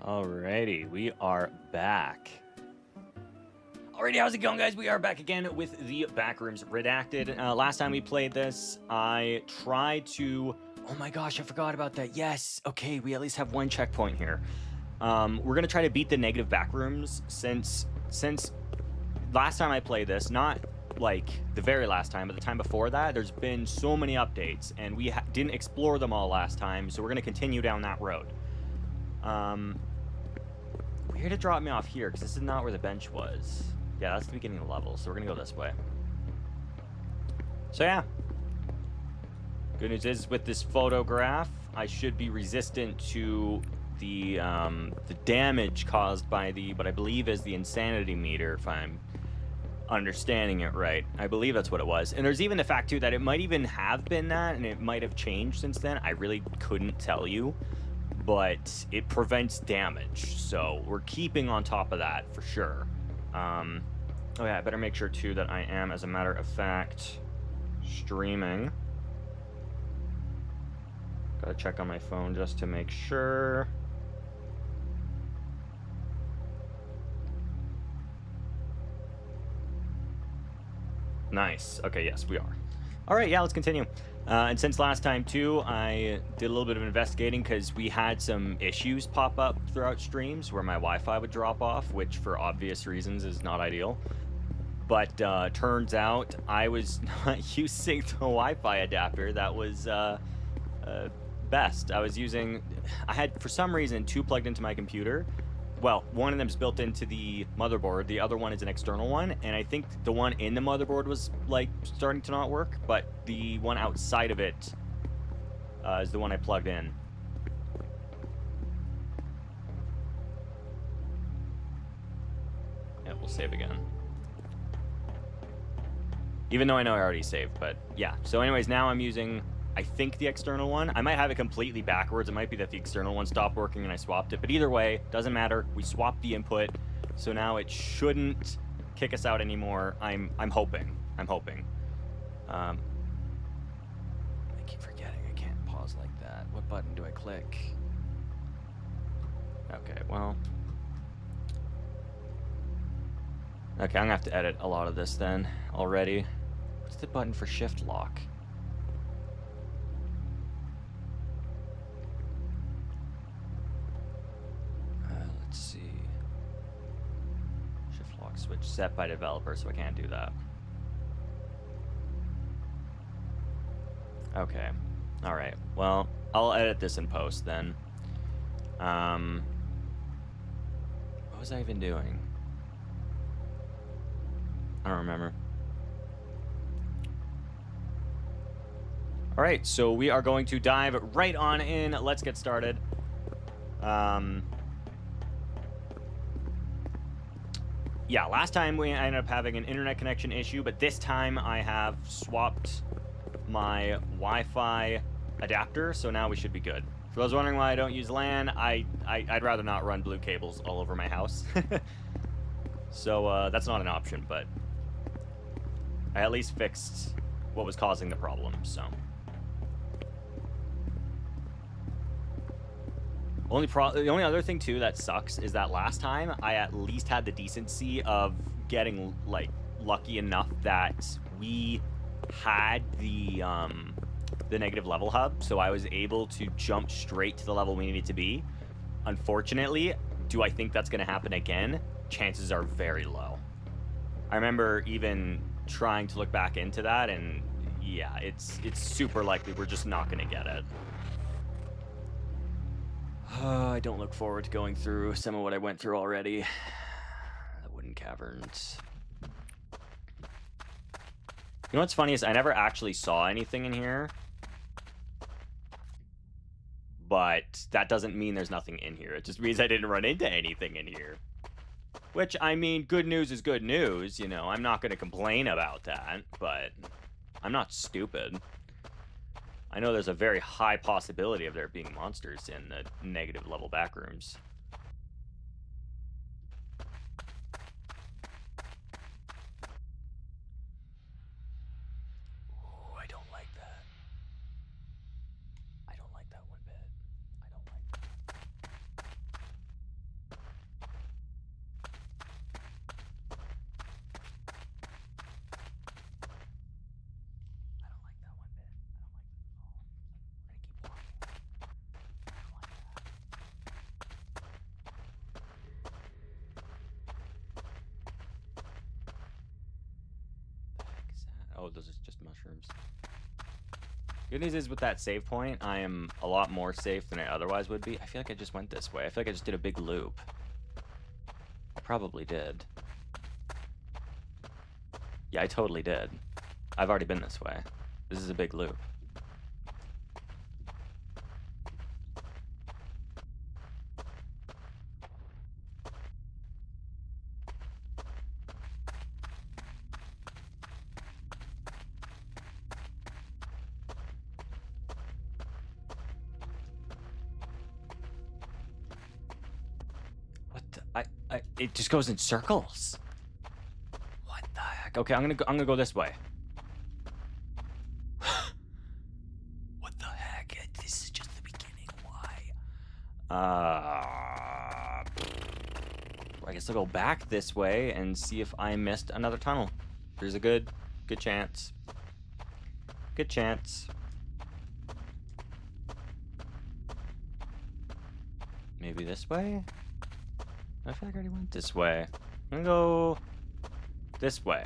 Alrighty, we are back. Alrighty, how's it going, guys? We are back again with the Backrooms Redacted. Last time we played this, I tried to... Oh my gosh, I forgot about that. Yes, okay, we at least have one checkpoint here. We're going to try to beat the negative backrooms since last time I played this, not like the very last time, but the time before that, there's been so many updates, and we didn't explore them all last time, so we're going to continue down that road. Weird to drop me off here, because this is not where the bench was. Yeah, that's the beginning of the level, so we're going to go this way. So yeah. Good news is, with this photograph, I should be resistant to the damage caused by what I believe is the insanity meter, if I'm understanding it right. I believe that's what it was. And there's even the fact, too, that it might even have been that, and it might have changed since then. I really couldn't tell you. But it prevents damage, so we're keeping on top of that for sure. Oh yeah, I better make sure too that I am, as a matter of fact, streaming. Gotta check on my phone just to make sure. Nice. Okay, yes, we are. All right, yeah, let's continue. And since last time, too, I did a little bit of investigating because we had some issues pop up throughout streams where my Wi-Fi would drop off, which for obvious reasons is not ideal. But turns out I was not using the Wi-Fi adapter that was best. I had, for some reason, two plugged into my computer. Well, one of them is built into the motherboard. The other one is an external one, and I think the one in the motherboard was, like, starting to not work, but the one outside of it is the one I plugged in. Yeah, we'll save again. Even though I know I already saved, but yeah. So anyways, now I'm using... I think the external one. I might have it completely backwards. It might be that the external one stopped working and I swapped it. But either way, doesn't matter. We swapped the input, so now it shouldn't kick us out anymore. I'm hoping. I'm hoping. I keep forgetting I can't pause like that. What button do I click? Okay, well. Okay, I'm gonna have to edit a lot of this then already. What's the button for shift lock? Let's see. Shift lock switch set by developer, so I can't do that. Okay. Alright. Well, I'll edit this in post then. What was I even doing? I don't remember. Alright, so we are going to dive right on in. Let's get started. Yeah, last time we ended up having an internet connection issue, but this time I have swapped my Wi-Fi adapter, so now we should be good. For those wondering why I don't use LAN, I'd rather not run blue cables all over my house. So that's not an option, but I at least fixed what was causing the problem, so. The only other thing, too, that sucks is that last time I at least had the decency of getting, like, lucky enough that we had the negative level hub, so I was able to jump straight to the level we needed to be. Unfortunately, do I think that's going to happen again? Chances are very low. I remember even trying to look back into that, and yeah, it's super likely we're just not going to get it. I don't look forward to going through some of what I went through already. The wooden caverns. You know what's funny is I never actually saw anything in here. But that doesn't mean there's nothing in here. It just means I didn't run into anything in here. Which, I mean, good news is good news, you know. I'm not going to complain about that, but I'm not stupid. I know there's a very high possibility of there being monsters in the negative level backrooms. Ooh, I don't like that. I don't like that one bit. I don't like that. Oh, those are just mushrooms. Good news is with that save point, I am a lot more safe than I otherwise would be. I feel like I just went this way. I feel like I just did a big loop. I probably did. Yeah, I totally did. I've already been this way. This is a big loop. What the? It just goes in circles. What the heck? Okay, I'm gonna go this way. What the heck? This is just the beginning. Why? I guess I'll go back this way and see if I missed another tunnel. There's a good chance. Good chance. Maybe this way? I feel like I already went this way. I'm gonna go this way.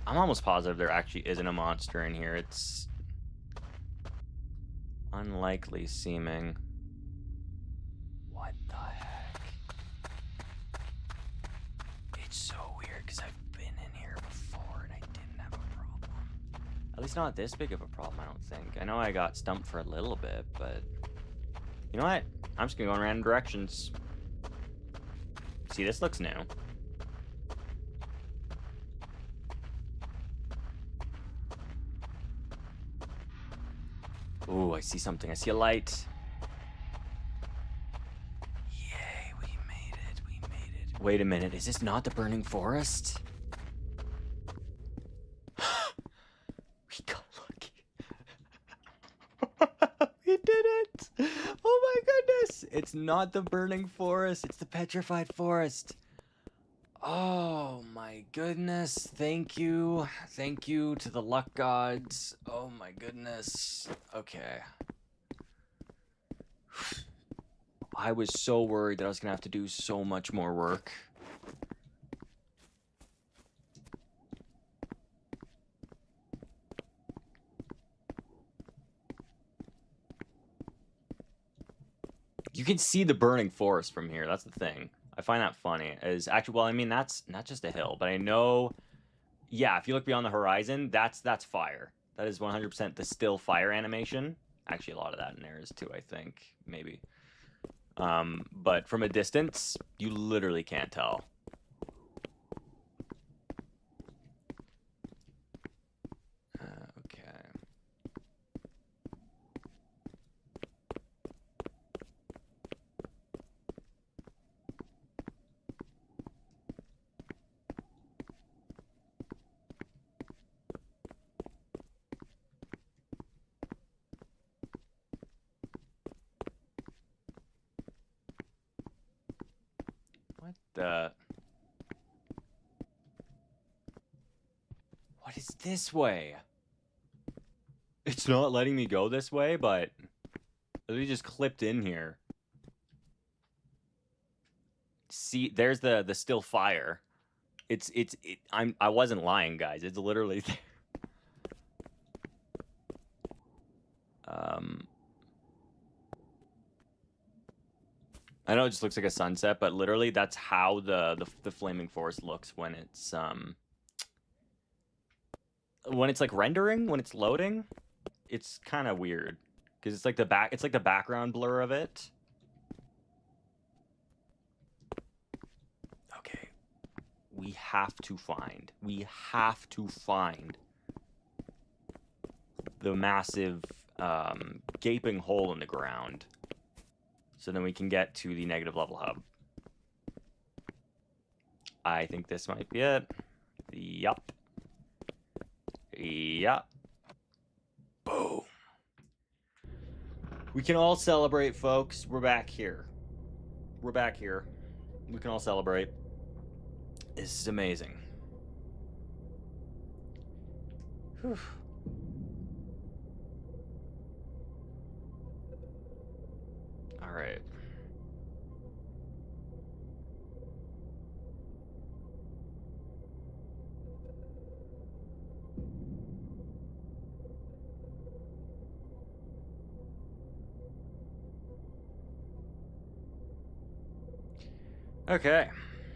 I'm almost positive there actually isn't a monster in here. It's unlikely seeming. What the heck? It's so weird because I've been in here before and I didn't have a problem. At least not this big of a problem, I don't think. I know I got stumped for a little bit, but you know what? I'm just gonna go in random directions. See, this looks new. Ooh, I see something. I see a light. Yay, we made it. We made it. Wait a minute. Is this not the burning forest? We got lucky. We did it. Oh my goodness. It's not the burning forest. It's the petrified forest. Oh my goodness. Thank you. Thank you to the luck gods. Oh my goodness. Okay. I was so worried that I was going to have to do so much more work. You can see the burning forest from here. That's the thing. I find that funny. Is actually, well, I mean, that's not just a hill, but I know, yeah, if you look beyond the horizon, that's fire. That is 100% the still fire animation. Actually, a lot of that in there is too, I think, maybe. But from a distance, you literally can't tell. Okay. What the? What is this way? It's not letting me go this way, but literally just clipped in here. See, there's the still fire. I wasn't lying, guys. It's literally there. I know it just looks like a sunset, but literally that's how the flaming forest looks when it's like rendering, when it's loading. It's kind of weird because it's like the background blur of it. Okay, we have to find the massive gaping hole in the ground, so then we can get to the negative level hub. I think this might be it. Yup. Yup. Boom. We can all celebrate, folks. We're back here. We're back here. We can all celebrate. This is amazing. Whew. All right. Okay,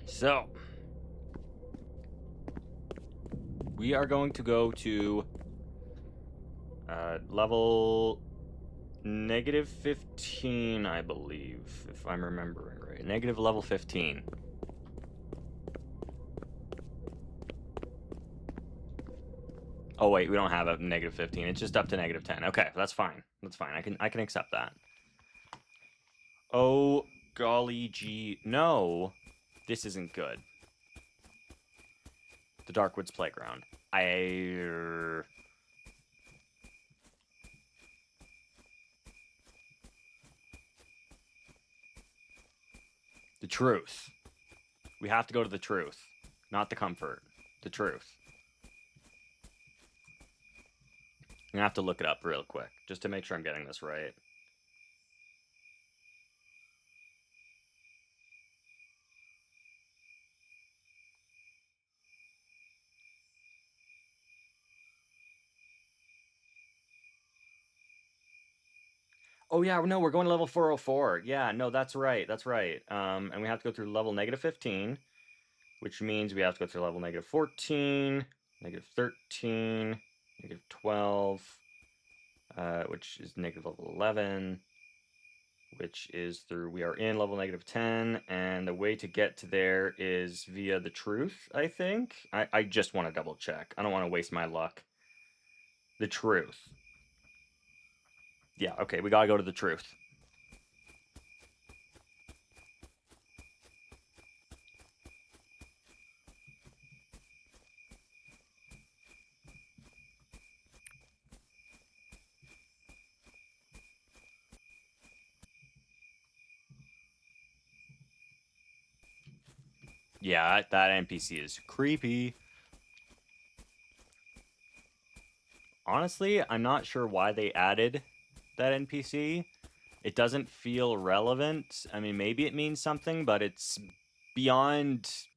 so we are going to go to level -15, I believe, if I'm remembering right. Negative level 15. Oh wait, we don't have a -15. It's just up to -10. Okay, that's fine. That's fine. I can accept that. Oh golly gee, no, this isn't good. The Darkwoods Playground. The truth. We have to go to the truth, not the comfort. The truth. I'm gonna have to look it up real quick just to make sure I'm getting this right. Oh yeah, no, we're going to level 404. Yeah, no, that's right. That's right. And we have to go through level -15, which means we have to go through level -14, -13, -12, which is negative level 11, which is through, we are in level -10, and the way to get to there is via the truth, I think. I just want to double check. I don't want to waste my luck. The truth. Yeah, okay, we gotta go to the truth. Yeah, that NPC is creepy. Honestly, I'm not sure why they added that NPC. It doesn't feel relevant. I mean, maybe it means something, but it's beyond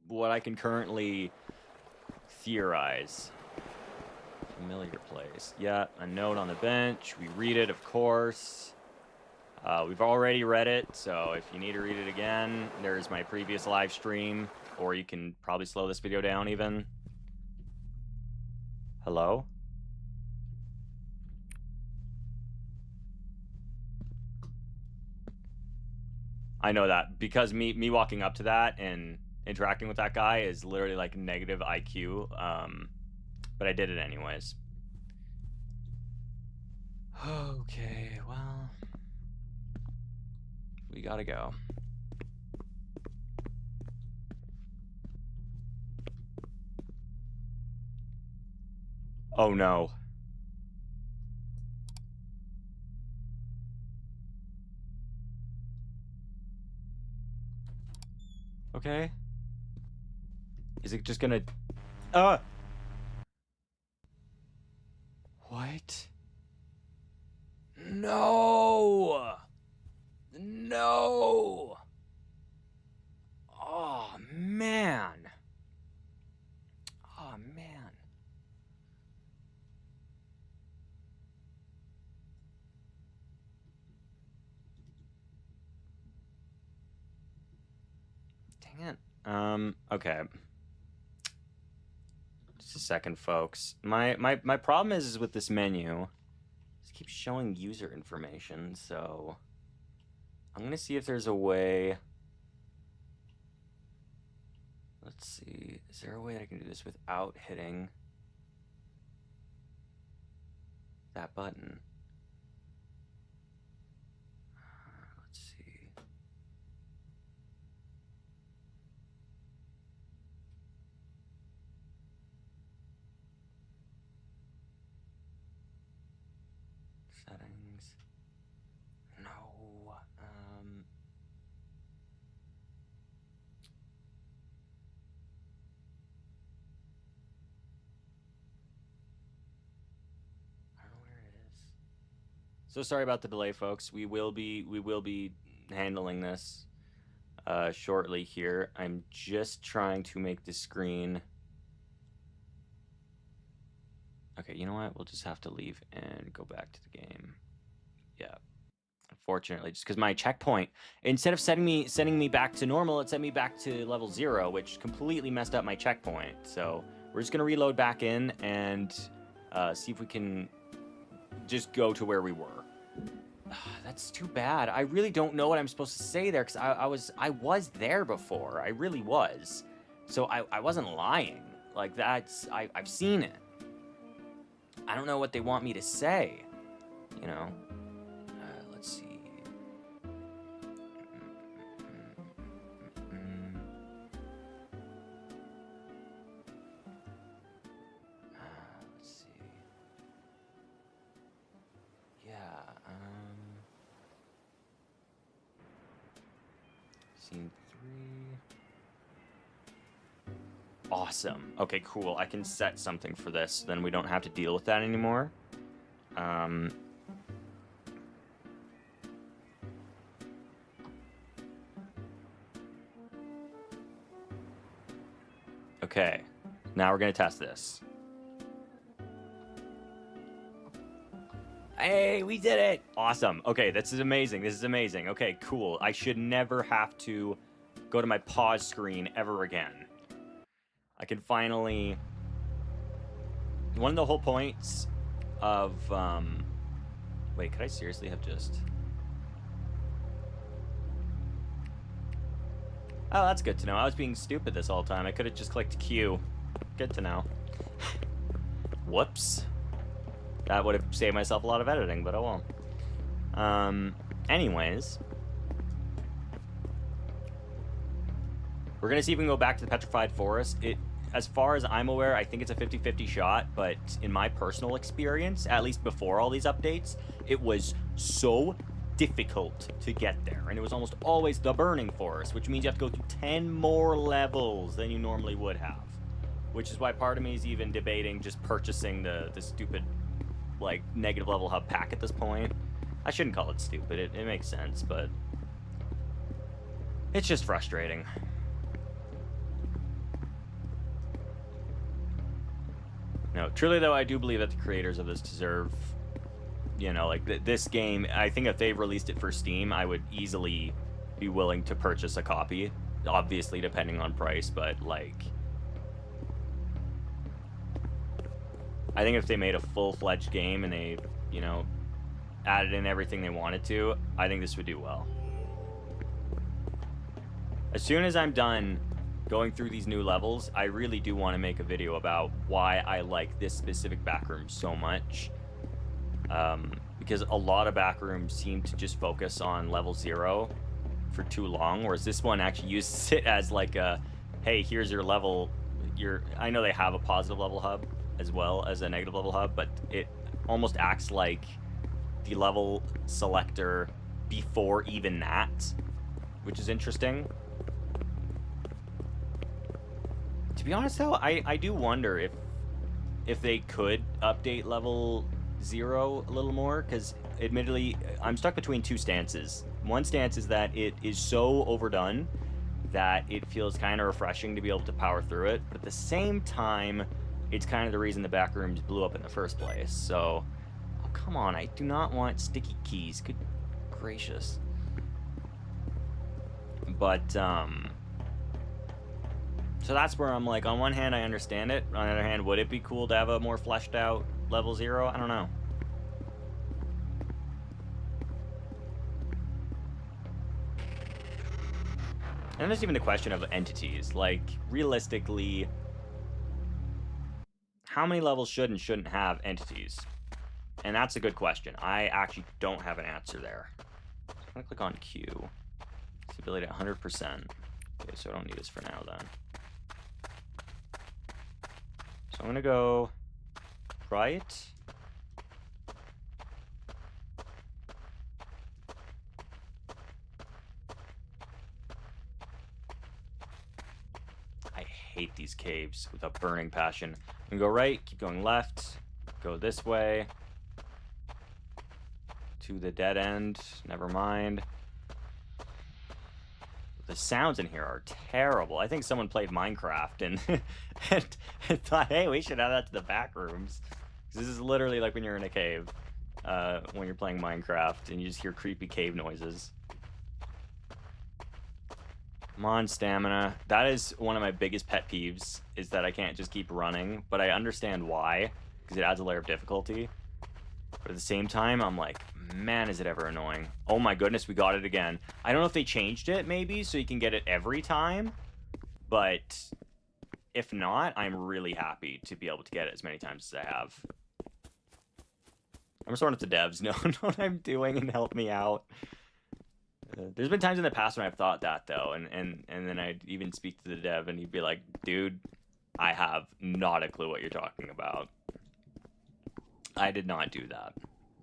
what I can currently theorize. Familiar place. Yeah, a note on the bench. We read it, of course. We've already read it, so if you need to read it again, there's my previous live stream, or you can probably slow this video down even. Hello? I know that because me walking up to that and interacting with that guy is literally like negative IQ. But I did it anyways. Okay, well, we gotta go. Oh no. Okay. Is it just gonna... What? No! No! Oh, man. Oh, man. Dang it. Okay. Just a second, folks. My problem is with this menu. It keeps showing user information, so I'm gonna see if there's a way. Let's see. Is there a way I can do this without hitting that button? Let's see. Settings. No. I don't know where it is. So sorry about the delay, folks. We will be handling this shortly here. I'm just trying to make the screen. Okay, you know what? We'll just have to leave and go back to the game. Yeah. unfortunately, just because my checkpoint, instead of sending me back to normal, it sent me back to level 0, which completely messed up my checkpoint. So we're just gonna reload back in and see if we can just go to where we were. That's too bad. I really don't know what I'm supposed to say there, because I was there before. I really was. So I wasn't lying. Like, I've seen it. I don't know what they want me to say, you know. Let's see. Let's see. Yeah. Scene 3. Awesome. Okay, cool. I can set something for this. Then we don't have to deal with that anymore. Okay, now we're gonna test this. Hey, we did it! Awesome. Okay, this is amazing. This is amazing. Okay, cool. I should never have to go to my pause screen ever again. I can finally... One of the whole points of... Wait, could I seriously have just... Oh, that's good to know. I was being stupid this whole time. I could have just clicked Q. Good to know. Whoops. That would have saved myself a lot of editing, but oh well. Anyways. We're going to see if we can go back to the Petrified Forest. As far as I'm aware, I think it's a 50-50 shot, but in my personal experience, at least before all these updates, it was so difficult to get there, and it was almost always the Burning Forest, which means you have to go through 10 more levels than you normally would have, which is why part of me is even debating just purchasing the stupid, like, negative level hub pack at this point. I shouldn't call it stupid, it makes sense, but it's just frustrating. No, truly though, I do believe that the creators of this deserve, you know, like, this game, I think if they released it for Steam, I would easily be willing to purchase a copy. Obviously, depending on price, but, like... I think if they made a full-fledged game and they, you know, added in everything they wanted to, I think this would do well. As soon as I'm done going through these new levels, I really do want to make a video about why I like this specific backroom so much. Because a lot of backrooms seem to just focus on level 0 for too long, whereas this one actually uses it as like a, hey, here's your level. I know they have a positive level hub as well as a negative level hub, but it almost acts like the level selector before even that, which is interesting. To be honest though, I do wonder if they could update level 0 a little more, because admittedly I'm stuck between two stances. One stance is that it is so overdone that it feels kind of refreshing to be able to power through it, but at the same time it's kind of the reason the backrooms blew up in the first place. So, oh, come on, I do not want sticky keys, good gracious. But so that's where I'm like, on one hand I understand it, on the other hand, would it be cool to have a more fleshed out level 0? I don't know. And there's even the question of entities. Like, realistically, how many levels should and shouldn't have entities? And that's a good question. I actually don't have an answer there. So I'm gonna click on Q. Stability at 100%. Okay, so I don't need this for now then. So I'm gonna go right. I hate these caves with a burning passion. I'm gonna go right, keep going left, go this way to the dead end. Never mind. The sounds in here are terrible. I think someone played Minecraft and, and thought, hey, we should add that to the back rooms. This is literally like when you're in a cave. when you're playing Minecraft and you just hear creepy cave noises. Come on, stamina. That is one of my biggest pet peeves, is that I can't just keep running, but I understand why, because it adds a layer of difficulty. But at the same time, I'm like, man, is it ever annoying. Oh my goodness, we got it again. I don't know if they changed it, maybe, so you can get it every time, but if not, I'm really happy to be able to get it as many times as I have. I'm just wanting to devs know what I'm doing and help me out. There's been times in the past when I've thought that, though, and then I'd even speak to the dev, and he'd be like, dude, I have not a clue what you're talking about. I did not do that.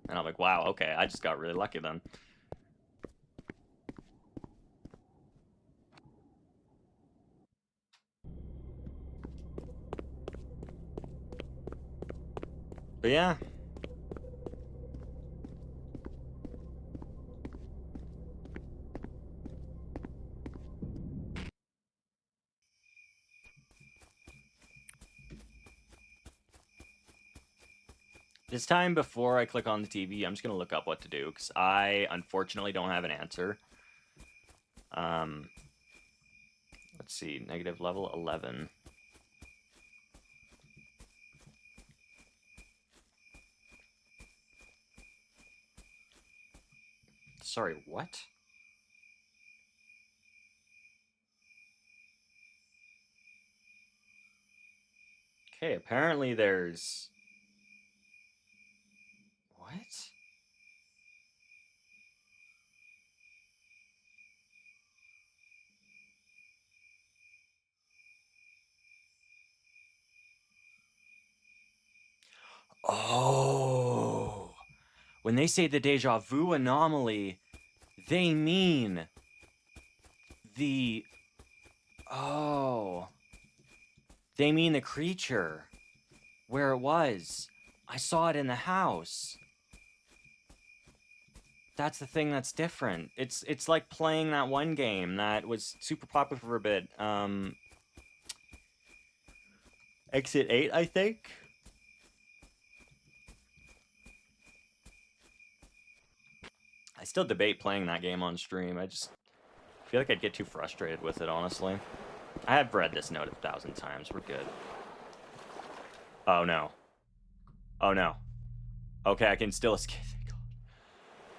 And I'm like, wow, okay, I just got really lucky then. But yeah. This time, before I click on the TV, I'm just going to look up what to do, because I, unfortunately, don't have an answer. Let's see, negative level 11. Sorry, what? Okay, apparently there's... What? Oh! When they say the deja vu anomaly, they mean the... Oh. They mean the creature. Where it was. I saw it in the house. That's the thing that's different. It's like playing that one game that was super popular for a bit. Exit 8, I think? I still debate playing that game on stream. I just feel like I'd get too frustrated with it, honestly. I have read this note 1,000 times. We're good. Oh, no. Oh, no. Okay, I can still escape. Thank God.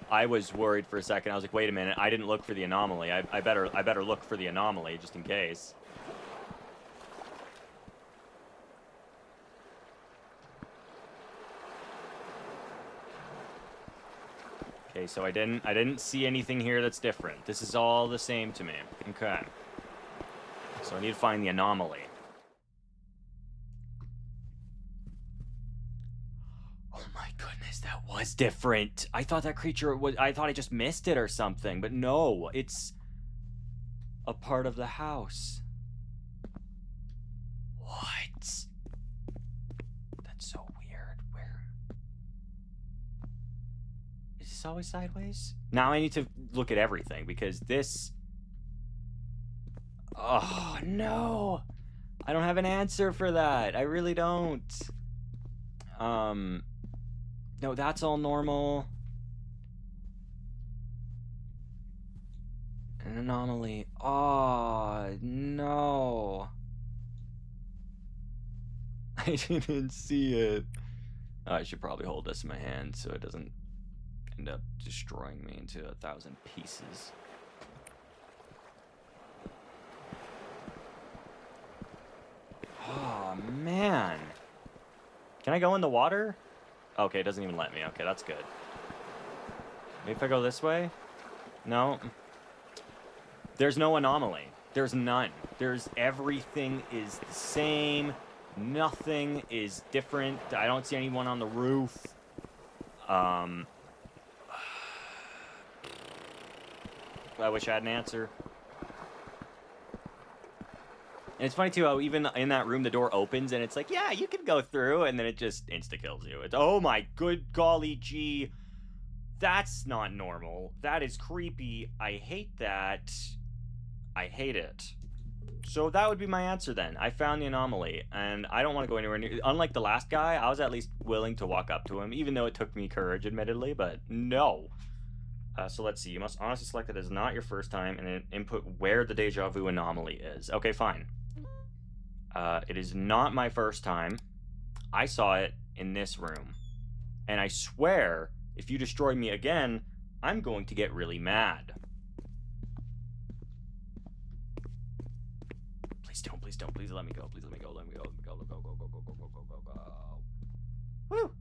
I was worried for a second. I was like, wait a minute. I didn't look for the anomaly. I better look for the anomaly, just in case. Okay, so I didn't see anything here that's different. This is all the same to me. Okay. So I need to find the anomaly. Oh my goodness, that was different. I thought that creature was... I thought I just missed it or something, but no, it's a part of the house. What? That's so weird. Where? Is this always sideways? Now I need to look at everything, because this... Oh, no. I don't have an answer for that. I really don't. No, that's all normal. An anomaly. Oh, no. I didn't see it. Oh, I should probably hold this in my hand so it doesn't end up destroying me into 1,000 pieces. Oh, man. Can I go in the water? Okay, it doesn't even let me. Okay, that's good. Maybe if I go this way? No. There's no anomaly. There's none. There's... Everything is the same. Nothing is different. I don't see anyone on the roof. I wish I had an answer. And it's funny, too, how even in that room, the door opens, and it's like, yeah, you can go through, and then it just insta-kills you. It's, oh my good golly gee. That's not normal. That is creepy. I hate that. I hate it. So that would be my answer then. I found the anomaly, and I don't want to go anywhere near. Unlike the last guy, I was at least willing to walk up to him, even though it took me courage, admittedly, but no. So let's see. You must honestly select that as not your first time and then input where the deja vu anomaly is. Okay, fine. It is not my first time. I saw it in this room. And I swear, if you destroy me again, I'm going to get really mad. Please don't, please don't, please let me go, please let me go, let me go, let me go, go, go, go, go, go, go, go, go, go. Woo!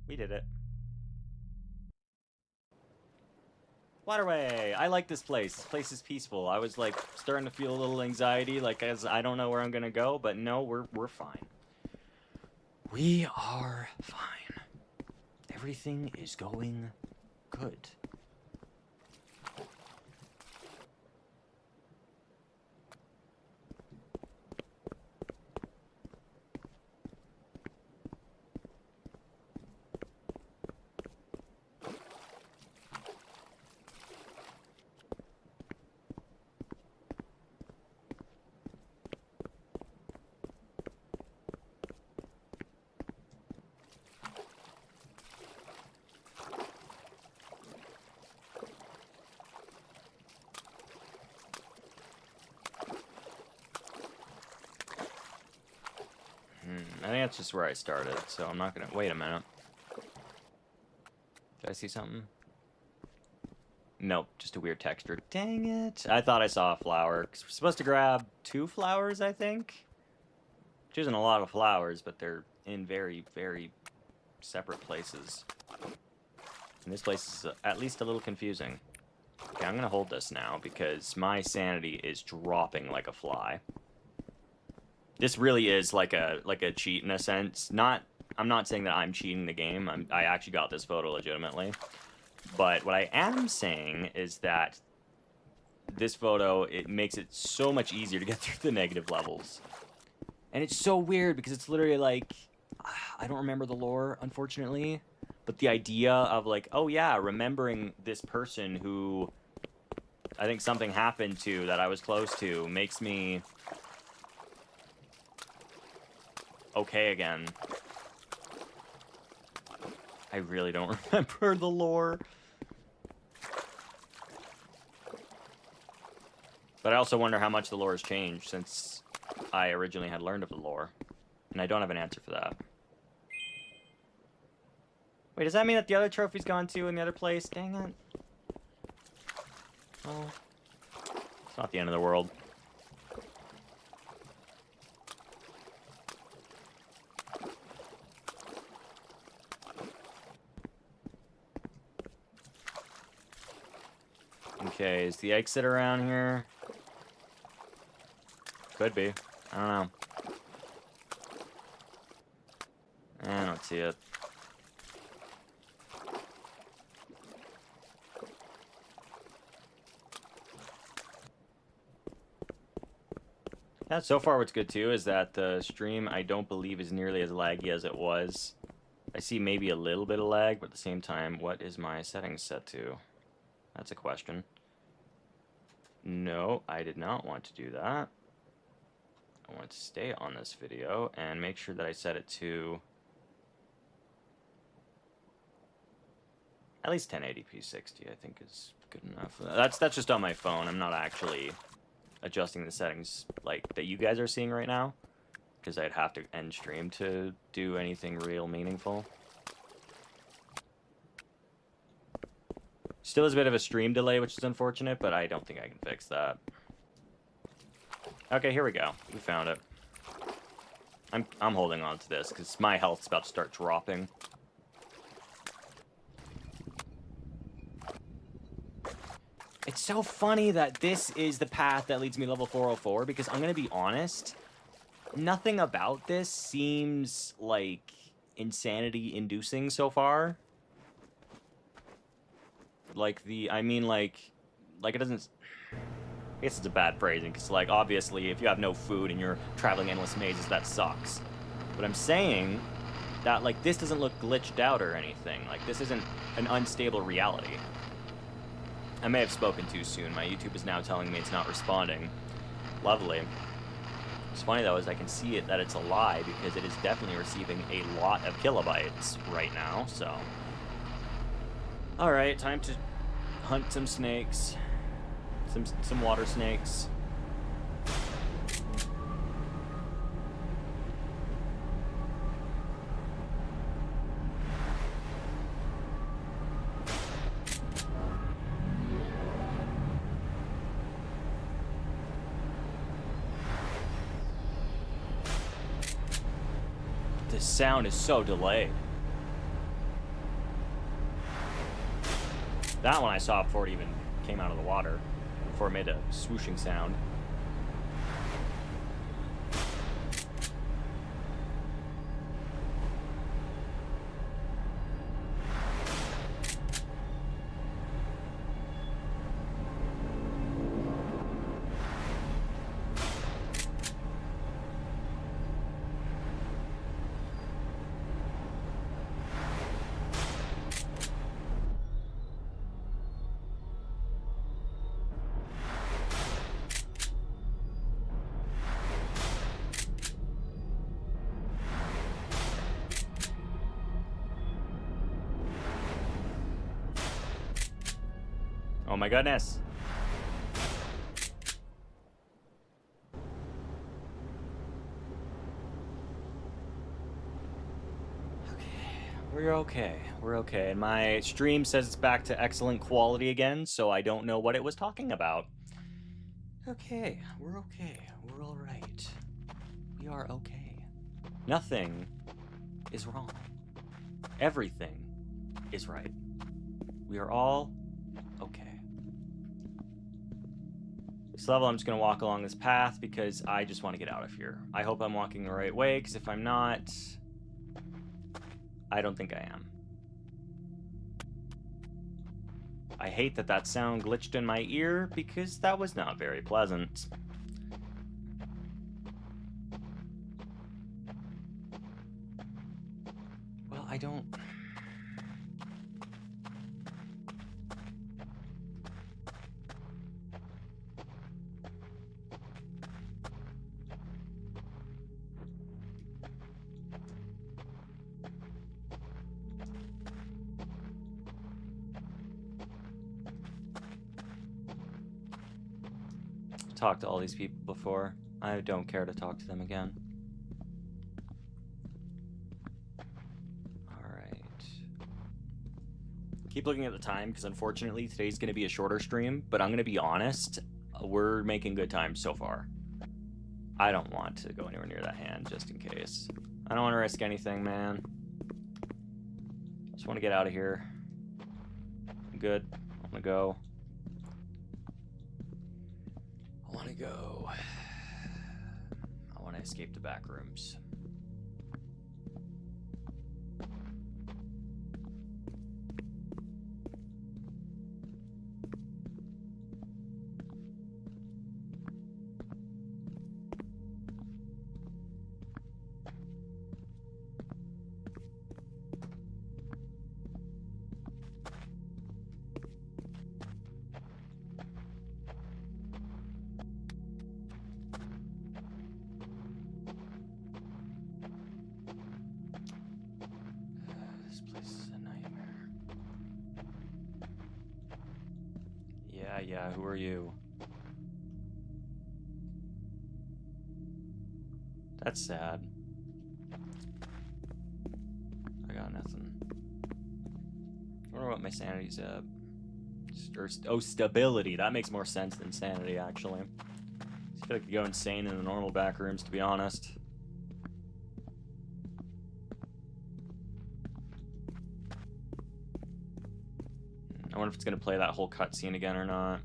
We did it. Waterway! I like this place. This place is peaceful. I was like starting to feel a little anxiety, like as I don't know where I'm gonna go, but no, we're fine. We are fine. Everything is going good. I think that's just where I started, so I'm not gonna... Wait a minute. Did I see something? Nope, just a weird texture. Dang it. I thought I saw a flower. 'Cause we're supposed to grab 2 flowers, I think? Which isn't a lot of flowers, but they're in very, very separate places. And this place is at least a little confusing. Okay, I'm gonna hold this now, because my sanity is dropping like a fly. This really is like a cheat in a sense. I'm not saying that I'm cheating the game. I actually got this photo legitimately. But what I am saying is that this photo, it makes it so much easier to get through the negative levels. And it's so weird because it's literally like, I don't remember the lore, unfortunately. But the idea of like, oh yeah, remembering this person who I think something happened to that I was close to makes me okay again. I really don't remember the lore. But I also wonder how much the lore has changed since I originally had learned of the lore. And I don't have an answer for that. Wait, does that mean that the other trophy's gone too in the other place? Dang it. Oh. It's not the end of the world. Okay, is the exit around here? Could be. I don't know. I don't see it. Yeah, so far what's good too is that the stream I don't believe is nearly as laggy as it was. I see maybe a little bit of lag, but at the same time, what is my settings set to? That's a question. No, I did not want to do that. I want to stay on this video and make sure that I set it to at least 1080p 60, I think is good enough. That's just on my phone. I'm not actually adjusting the settings like that you guys are seeing right now, because I'd have to end stream to do anything real meaningful. Still is a bit of a stream delay, which is unfortunate, but I don't think I can fix that. Okay, here we go. We found it. I'm holding on to this because my health's about to start dropping. It's so funny that this is the path that leads me to level 404, because I'm gonna be honest, nothing about this seems like insanity-inducing so far. Like like it doesn't... I guess it's a bad phrasing, because, like, obviously, if you have no food and you're traveling endless mazes, that sucks. But I'm saying that, like, this doesn't look glitched out or anything. Like, this isn't an unstable reality. I may have spoken too soon. My YouTube is now telling me it's not responding. Lovely. What's funny though is I can see it that it's a lie because it is definitely receiving a lot of kilobytes right now, so. Alright, time to hunt some snakes. Some water snakes. This sound is so delayed. That one I saw before it even came out of the water, before it made a swooshing sound. Oh my goodness. Okay, we're okay. We're okay. And my stream says it's back to excellent quality again, so I don't know what it was talking about. Okay, we're okay. We're all right. We are okay. Nothing is wrong. Everything is right. We are all okay. This level, I'm just going to walk along this path because I just want to get out of here. I hope I'm walking the right way, because if I'm not, I don't think I am. I hate that that sound glitched in my ear, because that was not very pleasant. Well, I don't... talked to all these people before. I don't care to talk to them again. Alright. Keep looking at the time, because unfortunately today's going to be a shorter stream, but I'm going to be honest, we're making good time so far. I don't want to go anywhere near that hand, just in case. I don't want to risk anything, man. I just want to get out of here. I'm good. I'm going to go. I want to go. I want to escape the back rooms. Yeah, who are you? That's sad. I got nothing. I wonder what my sanity's at. Oh, stability. That makes more sense than sanity, actually. I feel like I could go insane in the normal back rooms, to be honest. I wonder if it's going to play that whole cutscene again or not.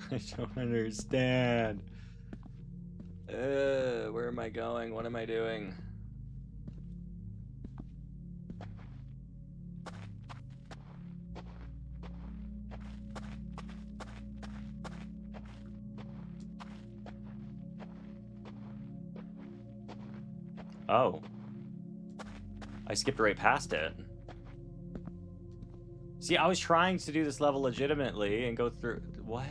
I don't understand. Where am I going? What am I doing? Oh. I skipped right past it. See, I was trying to do this level legitimately and go through... What?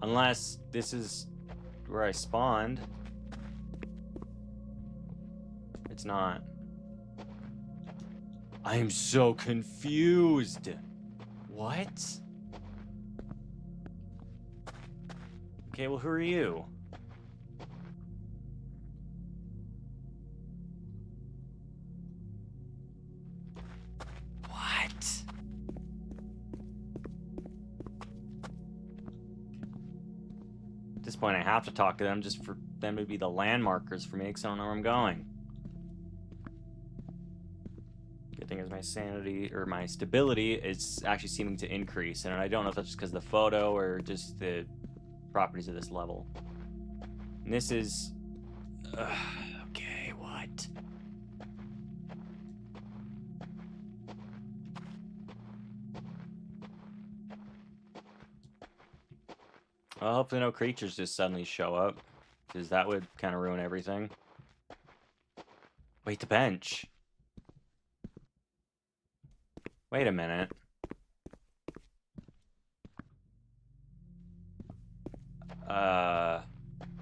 Unless this is where I spawned. It's not. I am so confused. What? Okay, well, who are you? What? At this point, I have to talk to them just for them to be the landmarkers for me, because I don't know where I'm going. Good thing is my sanity, or my stability, is actually seeming to increase, and I don't know if that's just because of the photo or just the properties of this level. And this is... okay, what? Well, hopefully no creatures just suddenly show up, because that would kind of ruin everything. Wait, the bench. Wait a minute.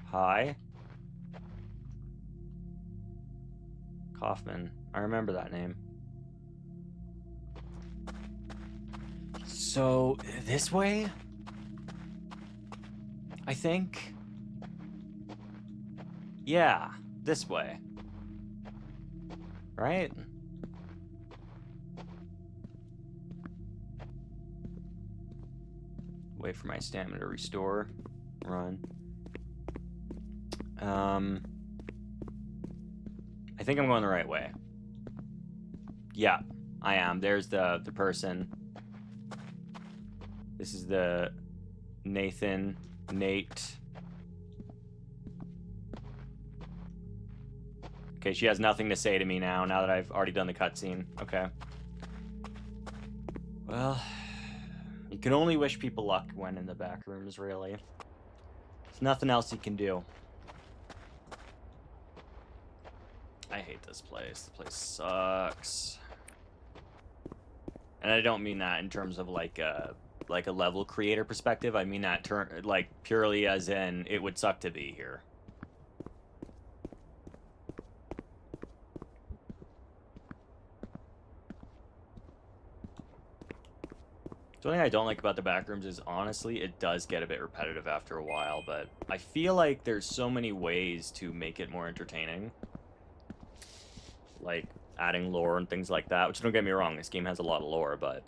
Hi? Kaufman. I remember that name. So, this way? I think? Yeah, this way. Right? Wait for my stamina to restore. Run. I think I'm going the right way. Yeah, I am. There's the person. This is the Nate. Okay, she has nothing to say to me now that I've already done the cutscene. Okay. Well, you can only wish people luck when in the back rooms, really. There's nothing else you can do. I hate this place. This place sucks. And I don't mean that in terms of like a level creator perspective. I mean that like purely as in it would suck to be here. The only thing I don't like about the backrooms is, honestly, it does get a bit repetitive after a while, but I feel like there's so many ways to make it more entertaining. Like adding lore and things like that, which, don't get me wrong, this game has a lot of lore, but...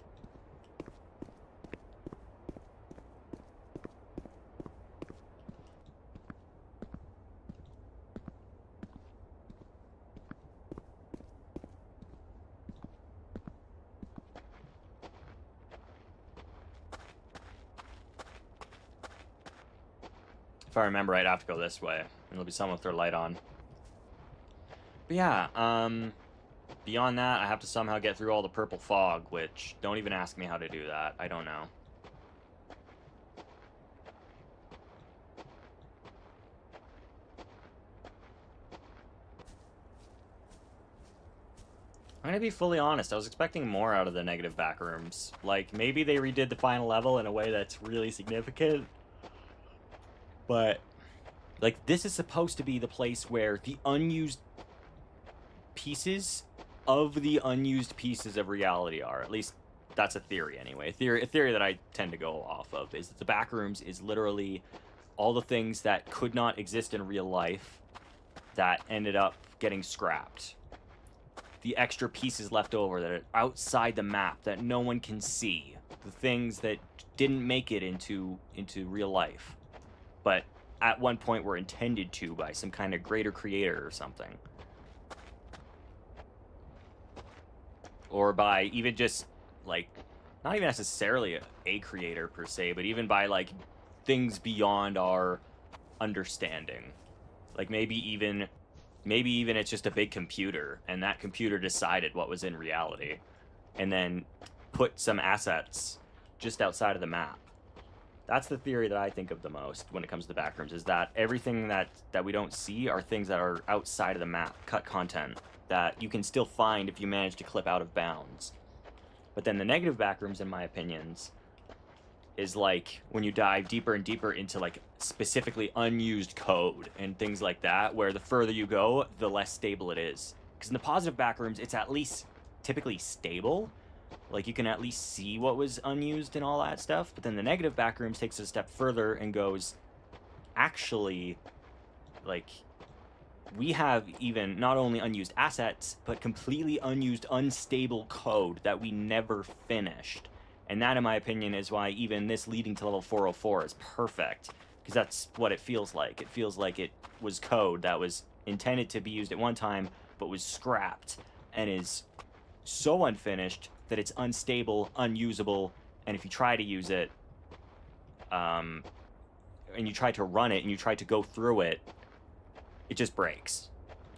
if I remember right, I have to go this way. It'll be someone with their light on. But yeah, beyond that, I have to somehow get through all the purple fog, which, don't even ask me how to do that. I don't know. I'm gonna be fully honest, I was expecting more out of the negative backrooms. Like, maybe they redid the final level in a way that's really significant. But, like, this is supposed to be the place where the unused pieces of the unused pieces of reality are. At least, that's a theory anyway. A theory that I tend to go off of is that the backrooms is literally all the things that could not exist in real life that ended up getting scrapped. The extra pieces left over that are outside the map that no one can see. The things that didn't make it into real life, but at one point were intended to by some kind of greater creator or something. Or by even just, like, not even necessarily a creator per se, but even by, like, things beyond our understanding. Like, maybe even it's just a big computer, and that computer decided what was in reality, and then put some assets just outside of the map. That's the theory that I think of the most when it comes to the backrooms, is that everything that we don't see are things that are outside of the map, cut content. that you can still find if you manage to clip out of bounds. But then the negative backrooms, in my opinions, is like when you dive deeper and deeper into like specifically unused code and things like that, where the further you go, the less stable it is. Because in the positive backrooms, it's at least typically stable. Like you can at least see what was unused and all that stuff. But then the negative backrooms takes it a step further and goes, actually, like, we have even not only unused assets, but completely unused, unstable code that we never finished. And that, in my opinion, is why even this leading to level 404 is perfect. Because that's what it feels like. It feels like it was code that was intended to be used at one time, but was scrapped. And is so unfinished that it's unstable, unusable, and if you try to use it, and you try to run it, and you try to go through it, it just breaks.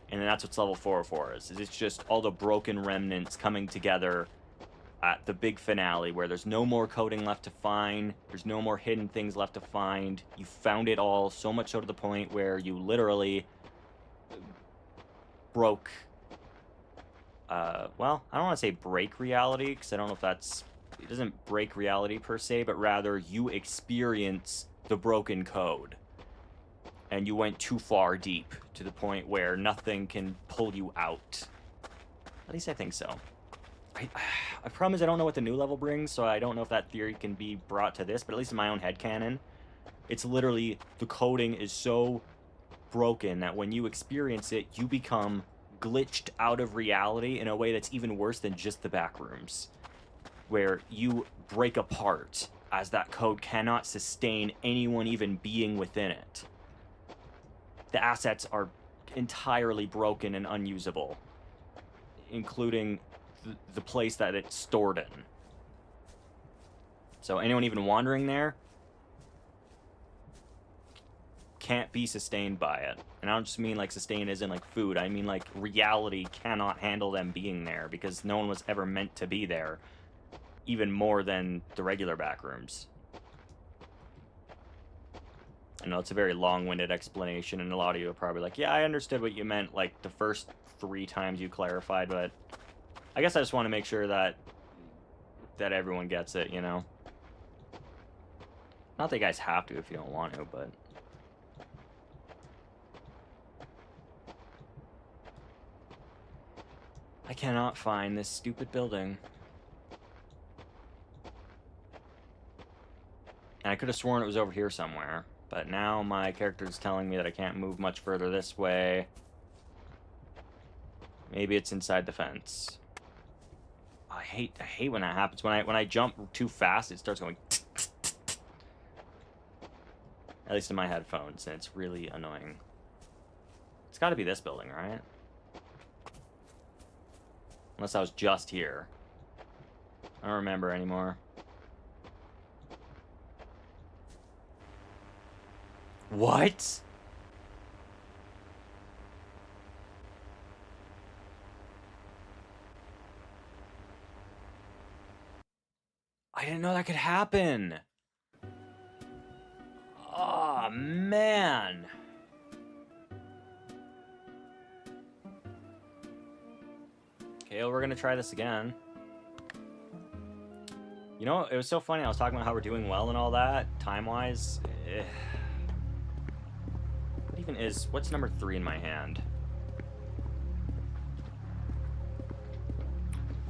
And then that's what level 404 is. It's just all the broken remnants coming together at the big finale, where there's no more coding left to find, there's no more hidden things left to find. You found it all, so much so to the point where you literally broke, well, I don't want to say break reality, because I don't know if that's, it doesn't break reality per se, but rather you experience the broken code. And you went too far deep, to the point where nothing can pull you out. At least I think so. I promise I don't know what the new level brings, so I don't know if that theory can be brought to this, but at least in my own headcanon, it's literally, the coding is so broken that when you experience it, you become glitched out of reality in a way that's even worse than just the backrooms, where you break apart as that code cannot sustain anyone even being within it. The assets are entirely broken and unusable, including the place that it's stored in. So anyone even wandering there can't be sustained by it. And I don't just mean like sustain as in like food. I mean like reality cannot handle them being there, because no one was ever meant to be there, even more than the regular backrooms. I know it's a very long-winded explanation, and a lot of you are probably like, yeah, I understood what you meant like the first 3 times you clarified, but I guess I just want to make sure that everyone gets it, you know? Not that you guys have to if you don't want to, but... I cannot find this stupid building. And I could have sworn it was over here somewhere, but now my character's telling me that I can't move much further this way. Maybe it's inside the fence. I hate when that happens. When I jump too fast, it starts going at least in my headphones, and it's really annoying. It's got to be this building, right? Unless I was just here. I don't remember anymore. What? I didn't know that could happen. Oh, man. Okay, well, we're going to try this again. You know, it was so funny. I was talking about how we're doing well and all that, time-wise. What even is... What's number 3 in my hand?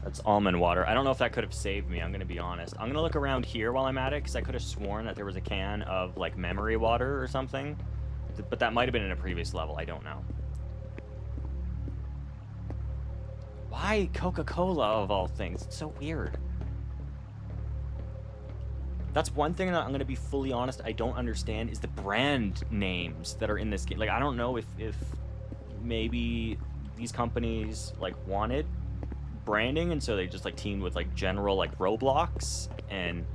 That's almond water. I don't know if that could have saved me, I'm going to be honest. I'm going to look around here while I'm at it, because I could have sworn that there was a can of, like, memory water or something. But that might have been in a previous level. I don't know. Why Coca-Cola, of all things? It's so weird. That's one thing that I'm going to be fully honest, I don't understand, is the brand names that are in this game. Like, I don't know if maybe these companies, like, wanted branding, and so they just, like, teamed with, like, general, like, Roblox and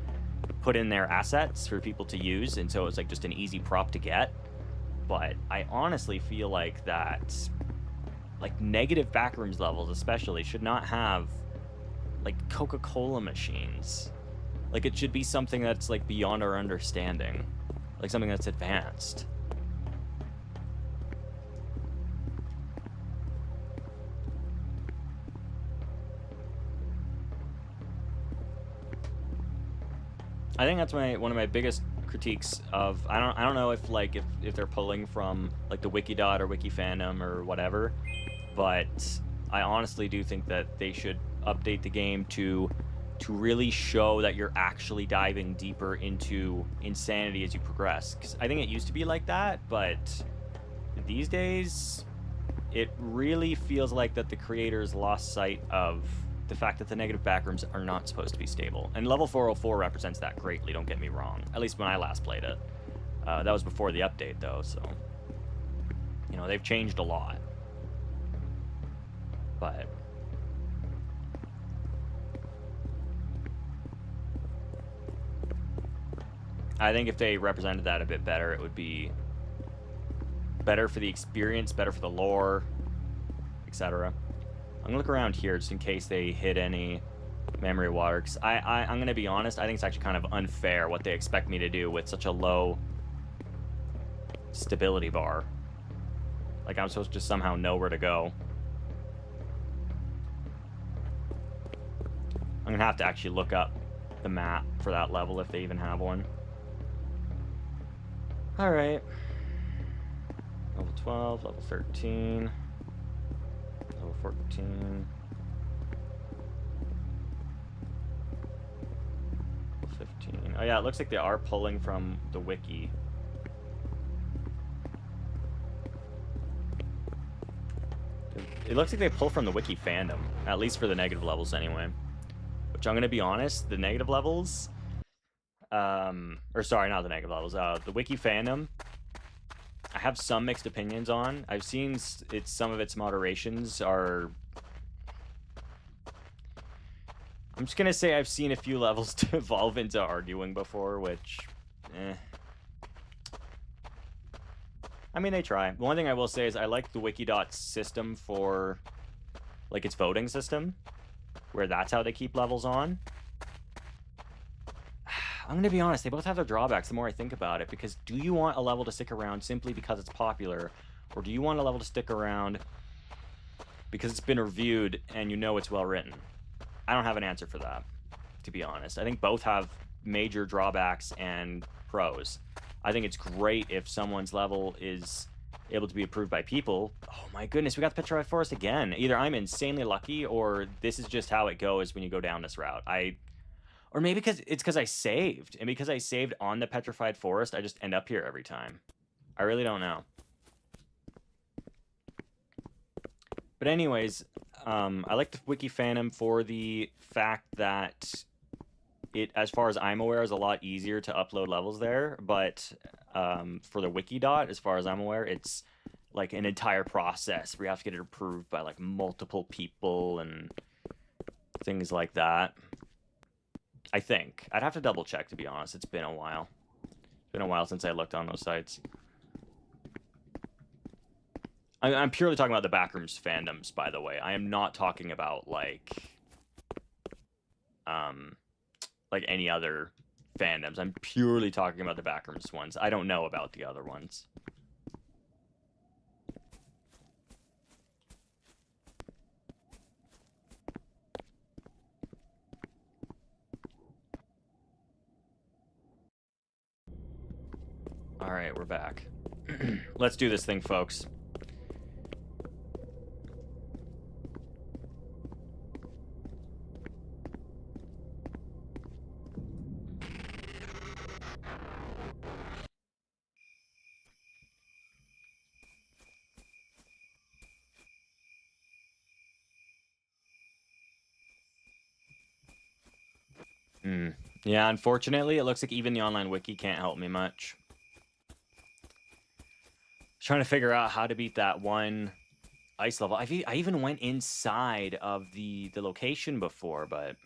put in their assets for people to use, and so it was, like, just an easy prop to get. But I honestly feel like that, like, negative backrooms levels especially should not have, like, Coca-Cola machines. Like, it should be something that's, like, beyond our understanding. Like, something that's advanced. I think that's one of my biggest critiques of I don't know if like if they're pulling from like the Wikidot or Wiki fandom or whatever, but I honestly do think that they should update the game to really show that you're actually diving deeper into insanity as you progress. Because I think it used to be like that, but these days it really feels like that the creators lost sight of the fact that the negative backrooms are not supposed to be stable. And level 404 represents that greatly, don't get me wrong. At least when I last played it. That was before the update, though, so... You know, they've changed a lot. But... I think if they represented that a bit better, it would be better for the experience, better for the lore, etc. I'm gonna look around here just in case they hit any memory water, because I'm gonna be honest, I think it's actually kind of unfair what they expect me to do with such a low stability bar. Like I'm supposed to just somehow know where to go. I'm gonna have to actually look up the map for that level if they even have one. Alright. Level 12, level 13, level 14, level 15. Oh yeah, it looks like they are pulling from the wiki. It looks like they pull from the wiki fandom, at least for the negative levels anyway. Which I'm gonna be honest, the negative levels, or sorry, not the negative levels, the wiki fandom, I have some mixed opinions on. I've seen some of its moderations are... I'm just gonna say I've seen a few levels to evolve into arguing before, which... I mean, they try. The one thing I will say is I like the Wikidot system for, like, its voting system, where that's how they keep levels on. I'm going to be honest, they both have their drawbacks the more I think about it, because do you want a level to stick around simply because it's popular, or do you want a level to stick around because it's been reviewed and you know it's well written? I don't have an answer for that, to be honest. I think both have major drawbacks and pros. I think it's great if someone's level is able to be approved by people. Oh my goodness, we got the Petrified Forest again. Either I'm insanely lucky, or this is just how it goes when you go down this route. Or maybe because I saved, and because I saved on the Petrified Forest, I just end up here every time. I really don't know. But anyways, I like the Wiki fandom for the fact that it, as far as I'm aware, is a lot easier to upload levels there. But for the Wikidot, as far as I'm aware, it's like an entire process where you have to get it approved by like multiple people and things like that. I think. I'd have to double check, to be honest. It's been a while. It's been a while since I looked on those sites. I'm purely talking about the Backrooms fandoms, by the way. I am not talking about, like any other fandoms. I'm purely talking about the Backrooms ones. I don't know about the other ones. Alright, we're back. Let's do this thing, folks. Yeah, unfortunately, it looks like even the online wiki can't help me much. Trying to figure out how to beat that one ice level. I even went inside of the location before, but...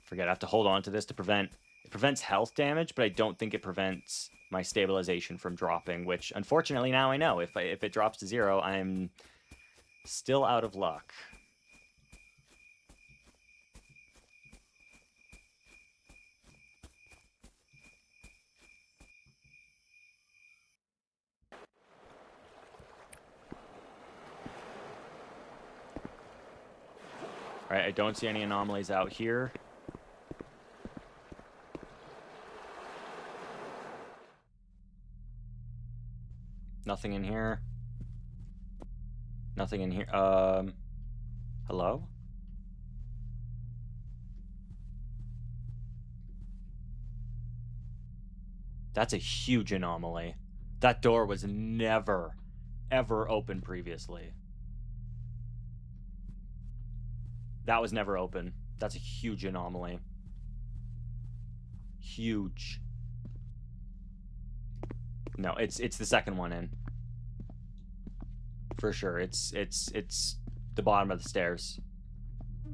Forget, I have to hold on to this to prevent... It prevents health damage, but I don't think it prevents my stabilization from dropping, which, unfortunately, now I know. If it drops to 0, I'm still out of luck. Right, I don't see any anomalies out here. Nothing in here. Nothing in here. Hello? That's a huge anomaly. That door was never, ever open previously. That was never open. That's a huge anomaly. Huge. No, it's the second one in. For sure. It's the bottom of the stairs.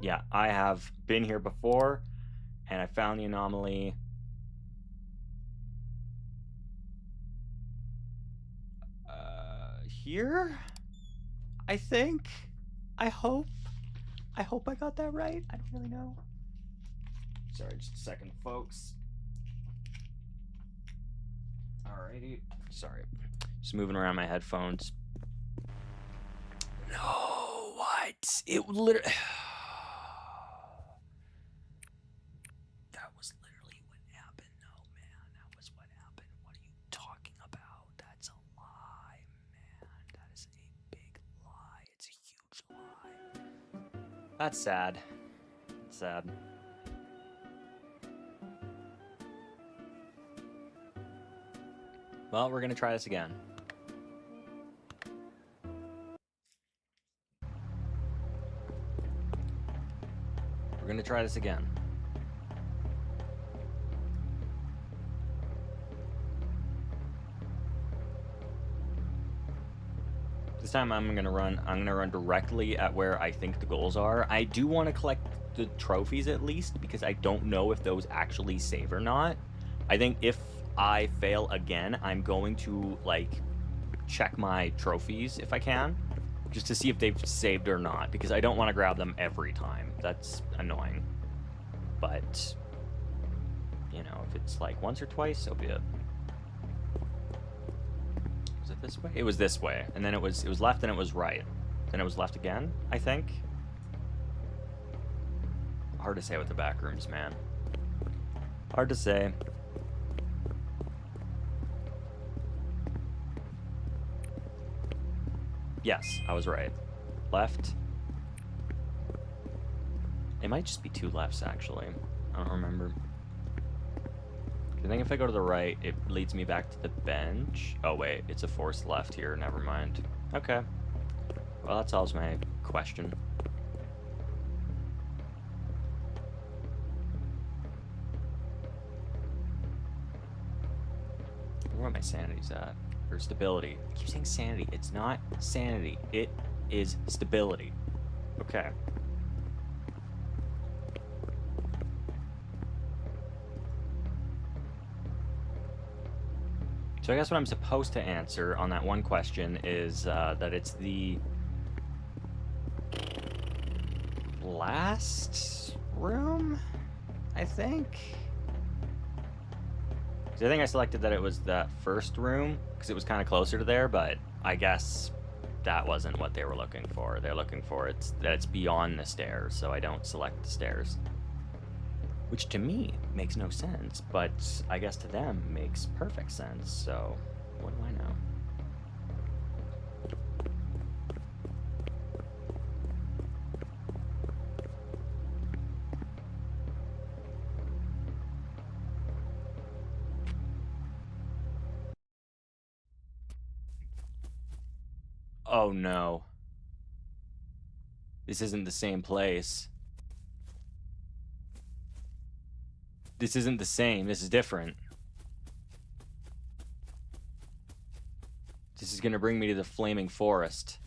Yeah, I have been here before, and I found the anomaly. Here? I think. I hope I got that right. I don't really know. Sorry, just a second, folks. Alrighty. Sorry. Just moving around my headphones. No, what? It literally... That was literally what happened. No, man. That was what happened. What are you talking about? That's a lie, man. That is a big lie. It's a huge lie. That's sad. It's sad. Well, we're gonna try this again. We're gonna try this again. This time I'm gonna run directly at where I think the goals are. I do want to collect the trophies at least, because I don't know if those actually save or not. I think if I fail again, I'm going to like check my trophies if I can, just to see if they've saved or not, because I don't want to grab them every time. That's annoying. But you know, if it's like once or twice, so be it. Was it this way? It was this way, and then it was left, and it was right, then it was left again, I think. Hard to say with the back rooms, man. Hard to say. Yes, I was right. Left. It might just be two lefts, actually. I don't remember. I think if I go to the right, it leads me back to the bench. Oh, wait. It's a forced left here. Never mind. Okay. Well, that solves my question. I wonder where my sanity's at. Or stability. I keep saying sanity. It's not sanity. It is stability. Okay. So I guess what I'm supposed to answer on that one question is that it's the last room, I think. Because I think I selected that it was that first room because it was kind of closer to there, but I guess that wasn't what they were looking for. They're looking for that it's beyond the stairs, so I don't select the stairs. Which to me makes no sense, but I guess to them makes perfect sense, so what do I know? Oh no. This isn't the same place. This isn't the same. This is different. This is going to bring me to the flaming forest.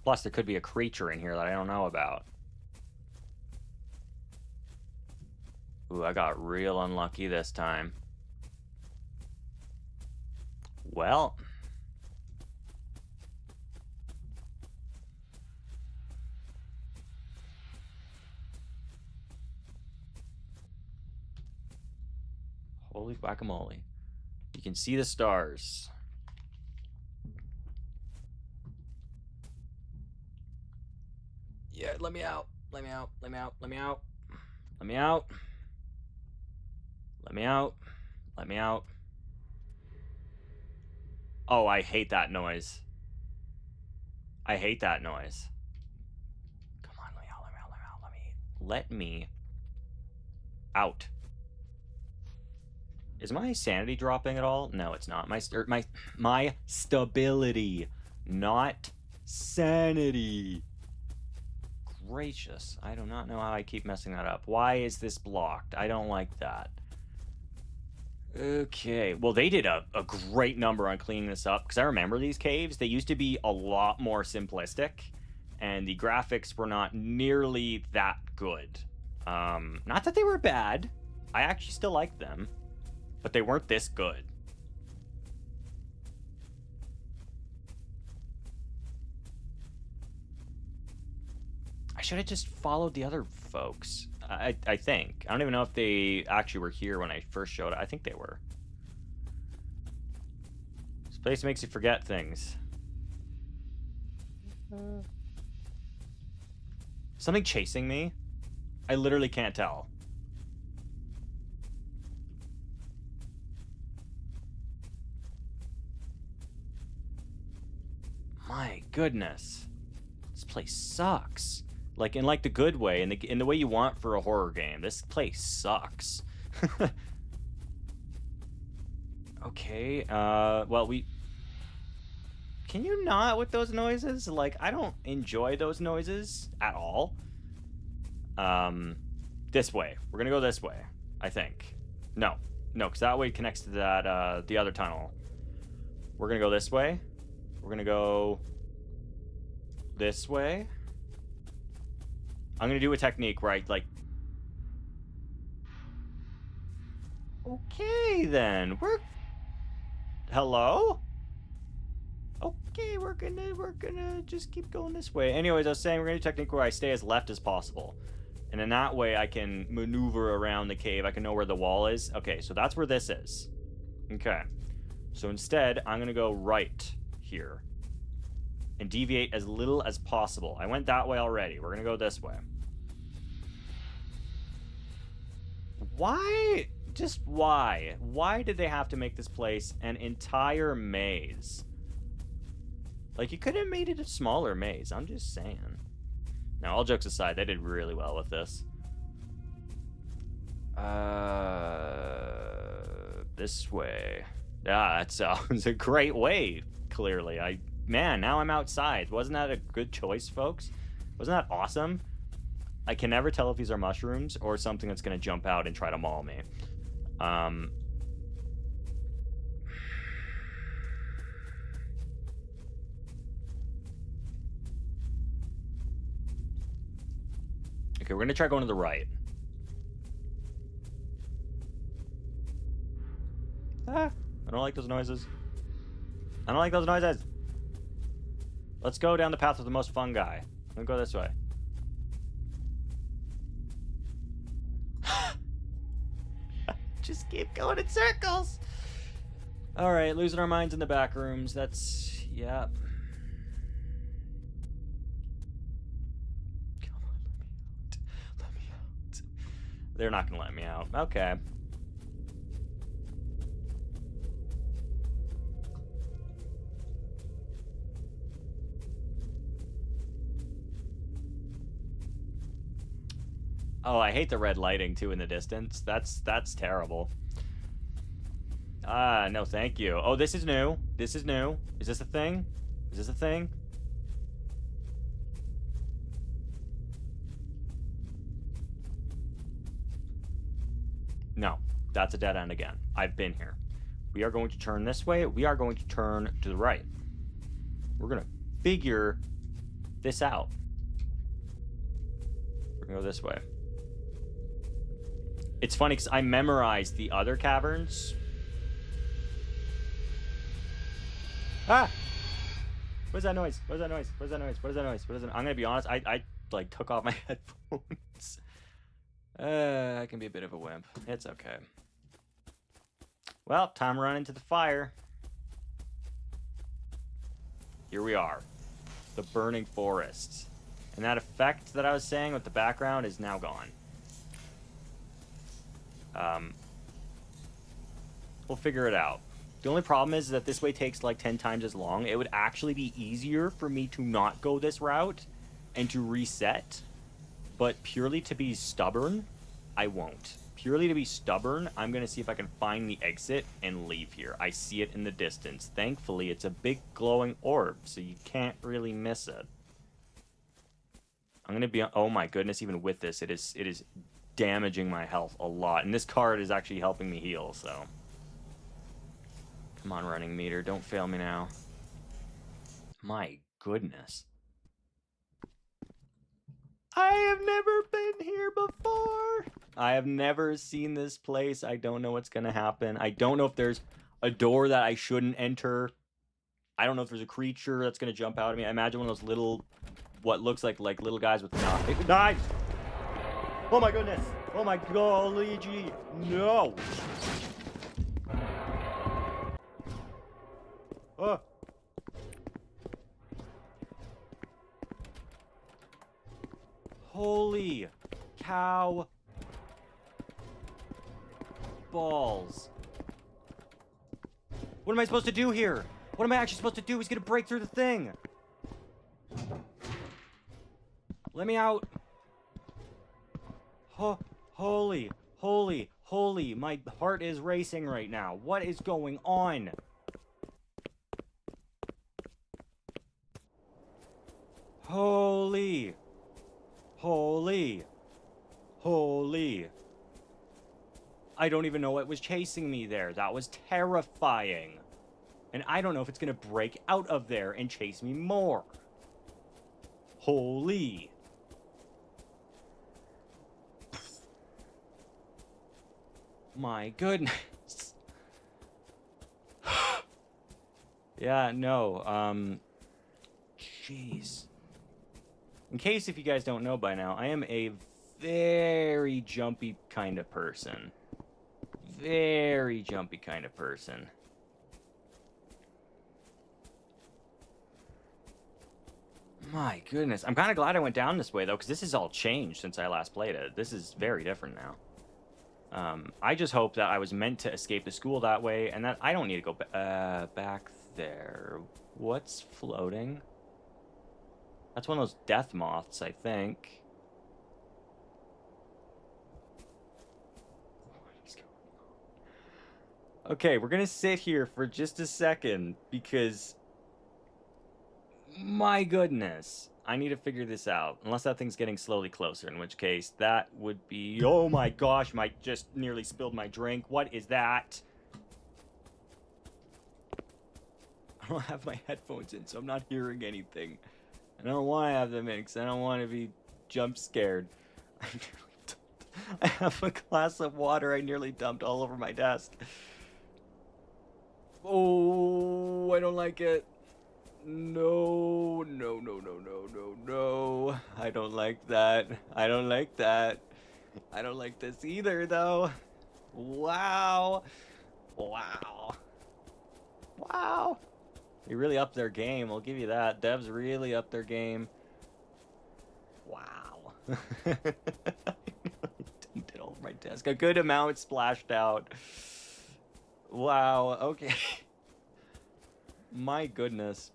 Plus, there could be a creature in here that I don't know about. Ooh, I got real unlucky this time. Well. Holy guacamole. You can see the stars. Yeah, let me out. Let me out. Let me out. Let me out. Let me out. Let me out. Let me out. Oh, I hate that noise. I hate that noise. Come on, let me out. Let me out. Let me out. Let me out. Is my sanity dropping at all? No, it's not. My stability, not sanity. Gracious. I do not know how I keep messing that up. Why is this blocked? I don't like that. Okay. Well, they did a great number on cleaning this up, because I remember these caves. They used to be a lot more simplistic, and the graphics were not nearly that good. Not that they were bad. I actually still liked them, but they weren't this good. I should have just followed the other folks. I think. I don't even know if they actually were here when I first showed it. I think they were. This place makes you forget things. Something chasing me? I literally can't tell. My goodness. This place sucks. Like, in like the good way, in the way you want for a horror game. This place sucks. Okay, well, can you not with those noises? Like, I don't enjoy those noises at all. This way. We're gonna go this way, I think. No, because that way connects to that, the other tunnel. We're gonna go this way. We're gonna go this way. I'm gonna do a technique where I, like... Okay, then. Hello? Okay, we're gonna just keep going this way. Anyways, I was saying we're gonna do a technique where I stay as left as possible. And in that way, I can maneuver around the cave. I can know where the wall is. Okay, so that's where this is. Okay. So instead, I'm gonna go right here. And deviate as little as possible. I went that way already. We're gonna go this way. Why? Just why? Why did they have to make this place an entire maze? Like, you could have made it a smaller maze. I'm just saying. Now, all jokes aside, they did really well with this. This way. Yeah, that sounds a great way, clearly. Man, now I'm outside. Wasn't that a good choice, folks? Wasn't that awesome? I can never tell if these are mushrooms or something that's going to jump out and try to maul me. Okay, we're going to try going to the right. I don't like those noises. I don't like those noises. Let's go down the path with the most fun guy. Let's go this way. Just keep going in circles. All right, losing our minds in the back rooms. That's, yeah. Come on, let me out. They're not gonna let me out. Okay. Oh, I hate the red lighting, too, in the distance. That's terrible. No, thank you. Oh, this is new. This is new. Is this a thing? Is this a thing? No, that's a dead end again. I've been here. We are going to turn this way. We are going to turn to the right. We're going to figure this out. We're going to go this way. It's funny because I memorized the other caverns. Ah! What's that noise? What's that noise? What's that noise? What is that noise? What is it? I'm gonna be honest. I like took off my headphones. I can be a bit of a wimp. It's okay. Well, time to run into the fire. Here we are. The burning forest. And that effect that I was saying with the background is now gone. We'll figure it out. The only problem is that this way takes like 10 times as long. It would actually be easier for me to not go this route and to reset. But purely to be stubborn, I won't. Purely to be stubborn, I'm going to see if I can find the exit and leave here. I see it in the distance. Thankfully, it's a big glowing orb, so you can't really miss it. I'm going to be... Oh my goodness, even with this, it is damaging my health a lot. And this card is actually helping me heal, so... Come on, running meter. Don't fail me now. My goodness. I have never been here before. I have never seen this place. I don't know what's going to happen. I don't know if there's a door that I shouldn't enter. I don't know if there's a creature that's going to jump out at me. I imagine one of those little, what looks like little guys with knives. Oh my goodness. Oh my golly gee. No. Oh. Holy cow. Balls. What am I supposed to do here? What am I actually supposed to do? He's gonna break through the thing. Let me out. Holy. My heart is racing right now. What is going on? Holy. I don't even know what was chasing me there. That was terrifying. And I don't know if it's going to break out of there and chase me more. Holy. My goodness. Yeah, no. Jeez. In case if you guys don't know by now, I am a very jumpy kind of person. Very jumpy kind of person. My goodness. I'm kind of glad I went down this way, though, because this has all changed since I last played it. This is very different now. I just hope that I was meant to escape the school that way, and that I don't need to go back there. What's floating? That's one of those death moths, I think. What is going on? Okay, we're gonna sit here for just a second, because... My goodness. I need to figure this out. Unless that thing's getting slowly closer, in which case that would be... Oh my gosh, I just nearly spilled my drink. What is that? I don't have my headphones in, so I'm not hearing anything. I don't want to have them in because I don't want to be jump scared. I have a glass of water I nearly dumped all over my desk. Oh, I don't like it. No. I don't like that. I don't like that. I don't like this either, though. Wow. They really upped their game, I'll give you that. Devs really upped their game. Wow. I dumped it all over my desk. A good amount splashed out. Wow, okay. My goodness.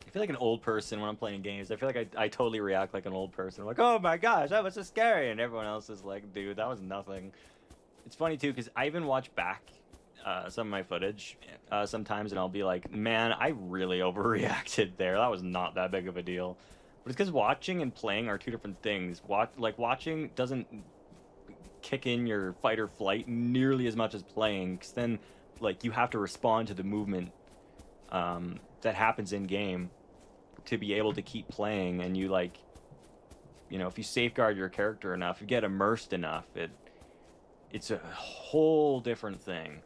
I feel like an old person when I'm playing games. I feel like I totally react like an old person. I'm like, oh my gosh, that was so scary. And everyone else is like, dude, that was nothing. It's funny, too, because I even watch back some of my footage sometimes, and I'll be like, man, I really overreacted there. That was not that big of a deal. But it's because watching and playing are two different things. Watching doesn't kick in your fight or flight nearly as much as playing, because then like you have to respond to the movement that happens in game to be able to keep playing. And you, like, you know, if you safeguard your character enough, you get immersed enough, it's a whole different thing.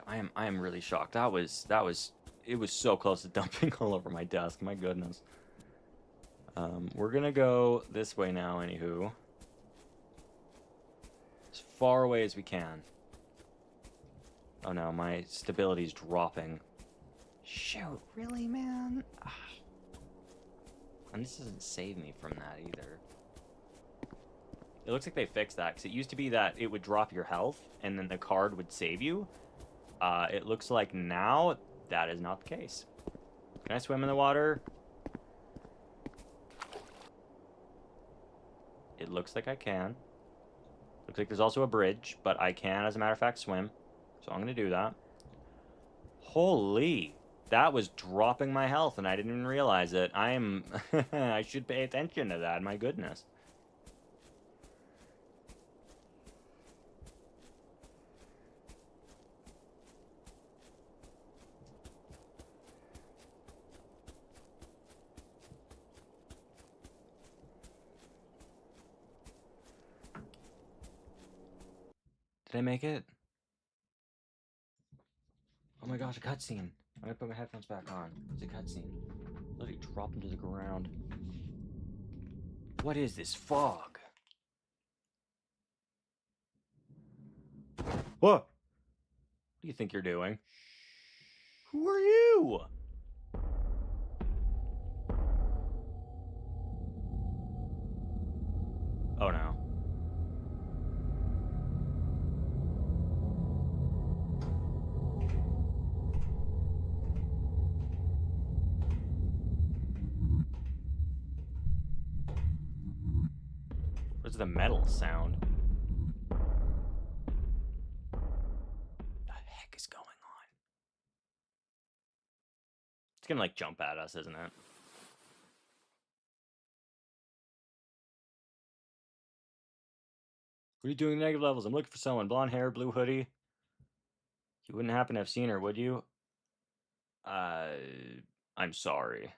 I am really shocked. It was so close to dumping all over my desk. My goodness. We're gonna go this way now, anywho. As far away as we can. Oh no, my stability's dropping. Shoot, really, man? Ugh. And this doesn't save me from that either. It looks like they fixed that, because it used to be that it would drop your health, and then the card would save you. It looks like now that is not the case. Can I swim in the water? It looks like I can. Looks like there's also a bridge, but I can, as a matter of fact, swim. So I'm going to do that. Holy, that was dropping my health, and I didn't even realize it. I am... I should pay attention to that, my goodness. Did I make it? Oh my gosh, a cutscene. I'm gonna put my headphones back on. It's a cutscene. Literally drop them to the ground. What is this fog? What? What do you think you're doing? Who are you? Oh no. Where's the metal sound? What the heck is going on? It's gonna like jump at us, isn't it? What are you doing in negative levels? I'm looking for someone. Blonde hair, blue hoodie. You wouldn't happen to have seen her, would you? I'm sorry.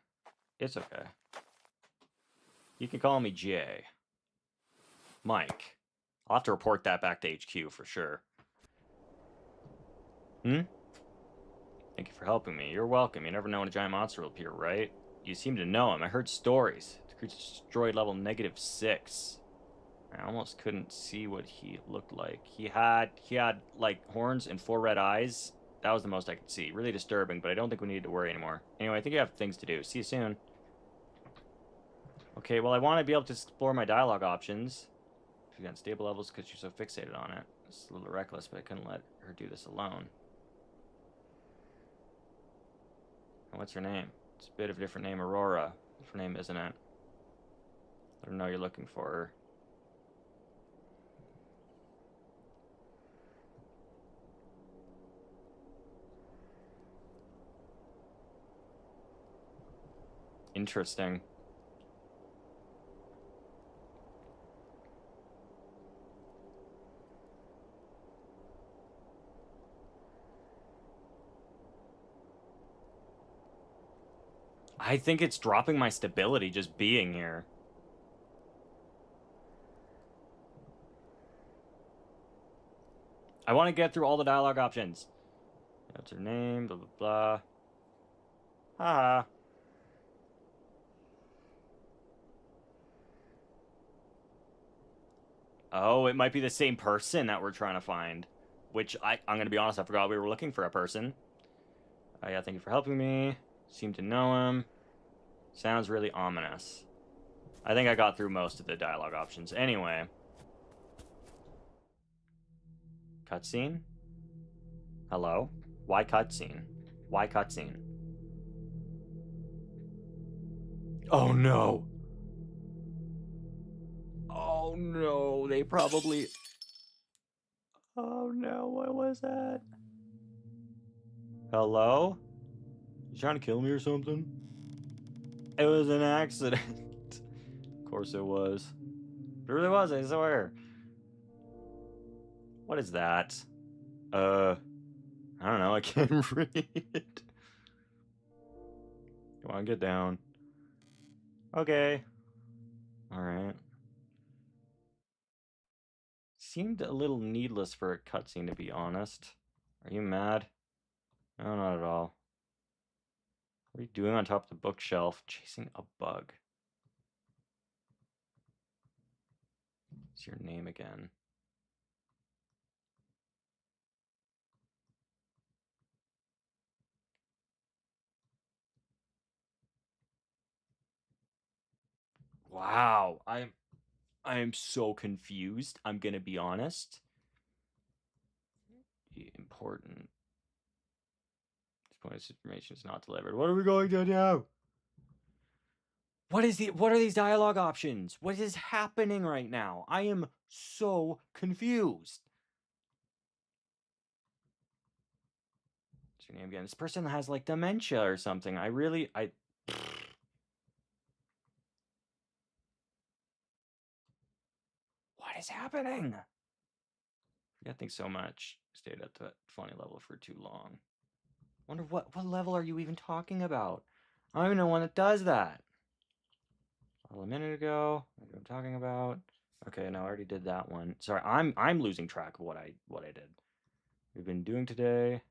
It's okay. You can call me Jay. Mike. I'll have to report that back to HQ for sure. Hmm? Thank you for helping me. You're welcome. You never know when a giant monster will appear, right? You seem to know him. I heard stories. The creature destroyed level -6. I almost couldn't see what he looked like. He had like horns and 4 red eyes. That was the most I could see. Really disturbing, but I don't think we need to worry anymore. Anyway, I think you have things to do. See you soon. Okay, well, I want to be able to explore my dialogue options. If you got stable levels because you're so fixated on it. It's a little reckless, but I couldn't let her do this alone. And what's her name? It's a bit of a different name, Aurora. Different name, isn't it? Let her know you're looking for her. Interesting. I think it's dropping my stability just being here. I want to get through all the dialogue options. What's her name? Blah, blah, blah. Ah. Oh, it might be the same person that we're trying to find. Which, I'm going to be honest, I forgot we were looking for a person. Yeah, thank you for helping me. Seem to know him. Sounds really ominous. I think I got through most of the dialogue options. Anyway. Cutscene? Hello? Why cutscene? Why cutscene? Oh no! Oh no, they probably... Oh no, what was that? Hello? You trying to kill me or something? It was an accident. Of course it was. It really was, I swear. What is that? I don't know, I can't read. Come on, get down. Okay. Alright. Seemed a little needless for a cutscene, to be honest. Are you mad? No, not at all. What are you doing on top of the bookshelf? Chasing a bug. What's your name again? Wow. I am so confused. I'm gonna be honest. Important. This point of information is not delivered. What are we going to do? What are these dialogue options? What is happening right now? I am so confused. What's your name again? This person has like dementia or something. What is happening? I think so much. Stayed at that funny level for too long. Wonder what level are you even talking about? I don't even know when it does that. A minute ago. What I'm talking about. Okay, no, I already did that one. Sorry, I'm losing track of what I did. We've been doing today.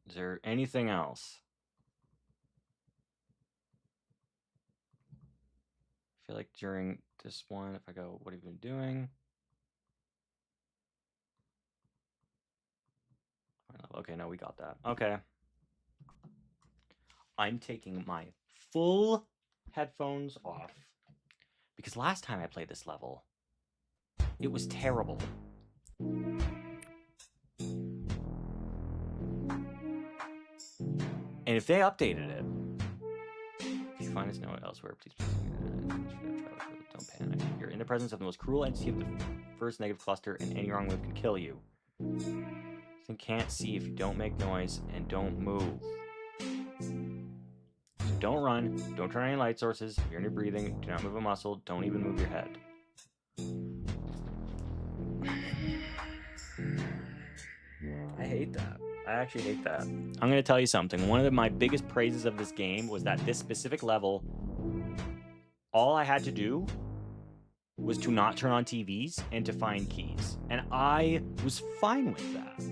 Is there anything else? I feel like during this one, if I go, what have you been doing? Okay, no, we got that. Okay. I'm taking my full headphones off because last time I played this level, it was terrible. And if they updated it, if you find this note elsewhere, please don't panic. You're in the presence of the most cruel entity of the first negative cluster, and any wrong move can kill you. This thing can't see if you don't make noise and don't move. So don't run, don't turn on any light sources, if you're in your breathing, do not move a muscle, don't even move your head. I hate that. I actually hate that. I'm going to tell you something. One of my biggest praises of this game was that this specific level, all I had to do was to not turn on TVs and to find keys. And I was fine with that,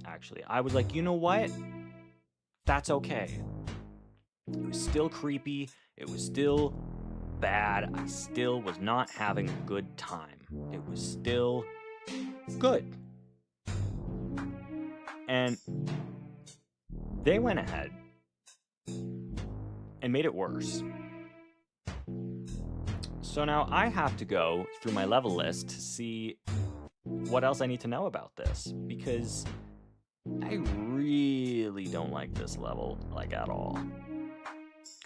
actually. I was like, you know what? That's okay. It was still creepy. It was still bad. I still was not having a good time. It was still good. And they went ahead and made it worse. So now I have to go through my level list to see what else I need to know about this, because I really don't like this level, like, at all.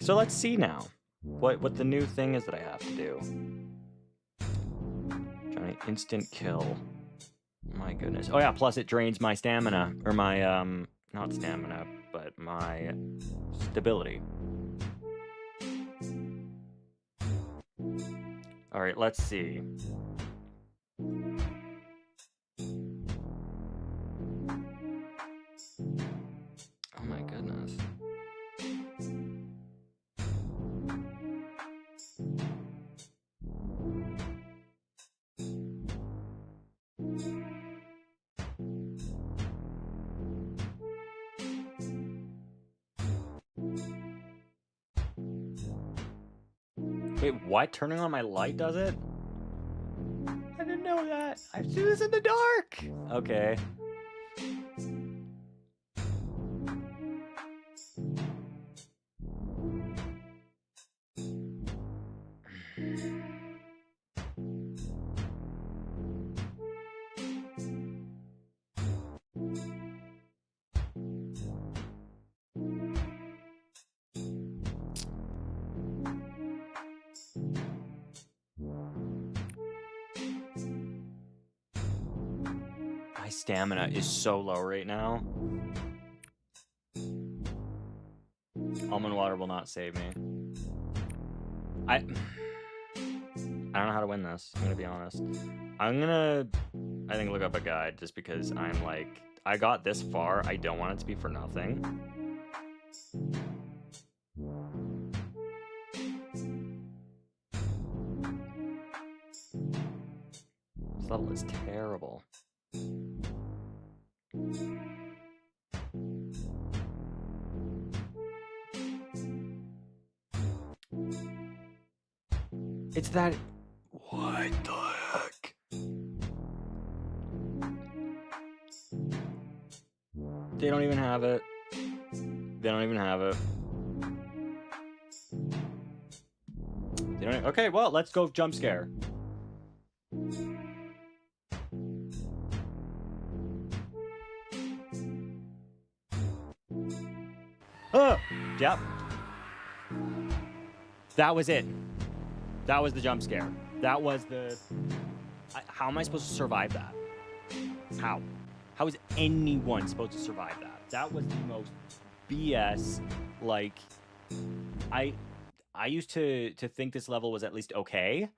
So let's see now what the new thing is that I have to do. Trying to instant kill. My goodness. Oh yeah, plus it drains my stamina, or my, not stamina, but my stability. All right, let's see. Oh my goodness. Wait, what? Turning on my light does it? I didn't know that. I do this in the dark. Okay. My stamina is so low right now. Almond water will not save me. I don't know how to win this, I'm gonna be honest. I'm gonna, I think, look up a guide, just because I'm like, I got this far, I don't want it to be for nothing. This level is terrible. It's that... What the heck? They don't even have it. They don't even have it. They don't. Okay, well, let's go jump scare. Oh, yep. That was it. That was the jump scare. That was the... How am I supposed to survive that? How? How is anyone supposed to survive that? That was the most BS, like... I used to think this level was at least okay,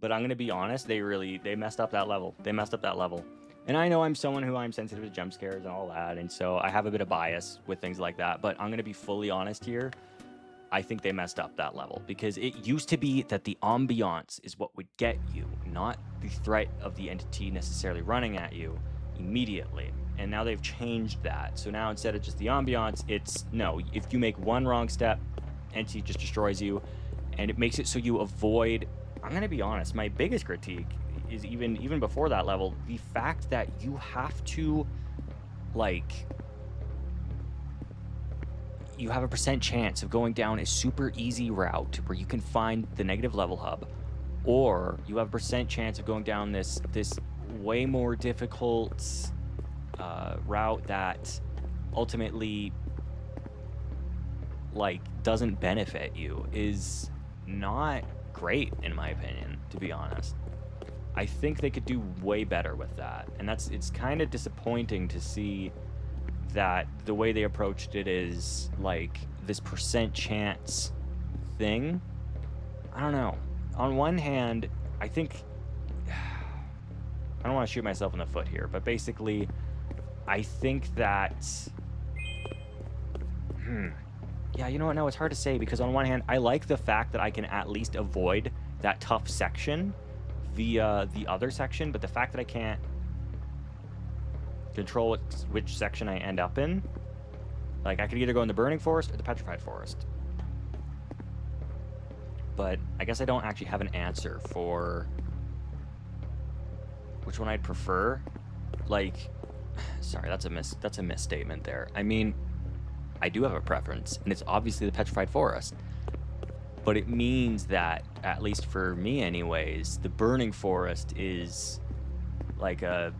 but I'm going to be honest, they messed up that level. They messed up that level. And I know I'm someone who I'm sensitive to jump scares and all that, and so I have a bit of bias with things like that, but I'm going to be fully honest here. I think they messed up that level, because it used to be that the ambiance is what would get you, not the threat of the entity necessarily running at you immediately. And now they've changed that. So now instead of just the ambiance, it's, no, if you make one wrong step, entity just destroys you, and it makes it so you avoid... I'm going to be honest, my biggest critique is even before that level, the fact that you have to, like... you have a % chance of going down a super easy route where you can find the negative level hub, or you have a % chance of going down this way more difficult route that ultimately, like, doesn't benefit you, is not great in my opinion, to be honest. I think they could do way better with that, and it's kind of disappointing to see that the way they approached it is like this % chance thing. I don't know. On one hand, I think... I don't want to shoot myself in the foot here, but basically, I think that... Yeah, you know what? No, it's hard to say, because on one hand, I like the fact that I can at least avoid that tough section via the other section, but the fact that I can't control which section I end up in. Like, I could either go in the Burning Forest or the Petrified Forest. But I guess I don't actually have an answer for which one I'd prefer. Like, sorry, that's a misstatement there. I mean, I do have a preference, and it's obviously the Petrified Forest. But it means that, at least for me anyways, the Burning Forest is like a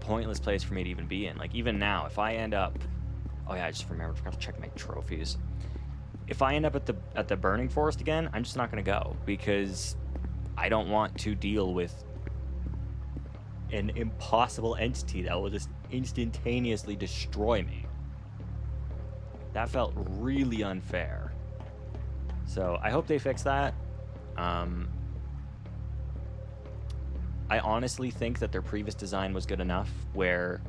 pointless place for me to even be in. Like, even now, if I end up... Oh yeah, I just remembered, I forgot to check my trophies. If I end up at the Burning Forest again, I'm just not going to go, because I don't want to deal with an impossible entity that will just instantaneously destroy me. That felt really unfair. So I hope they fix that. I honestly think that their previous design was good enough where...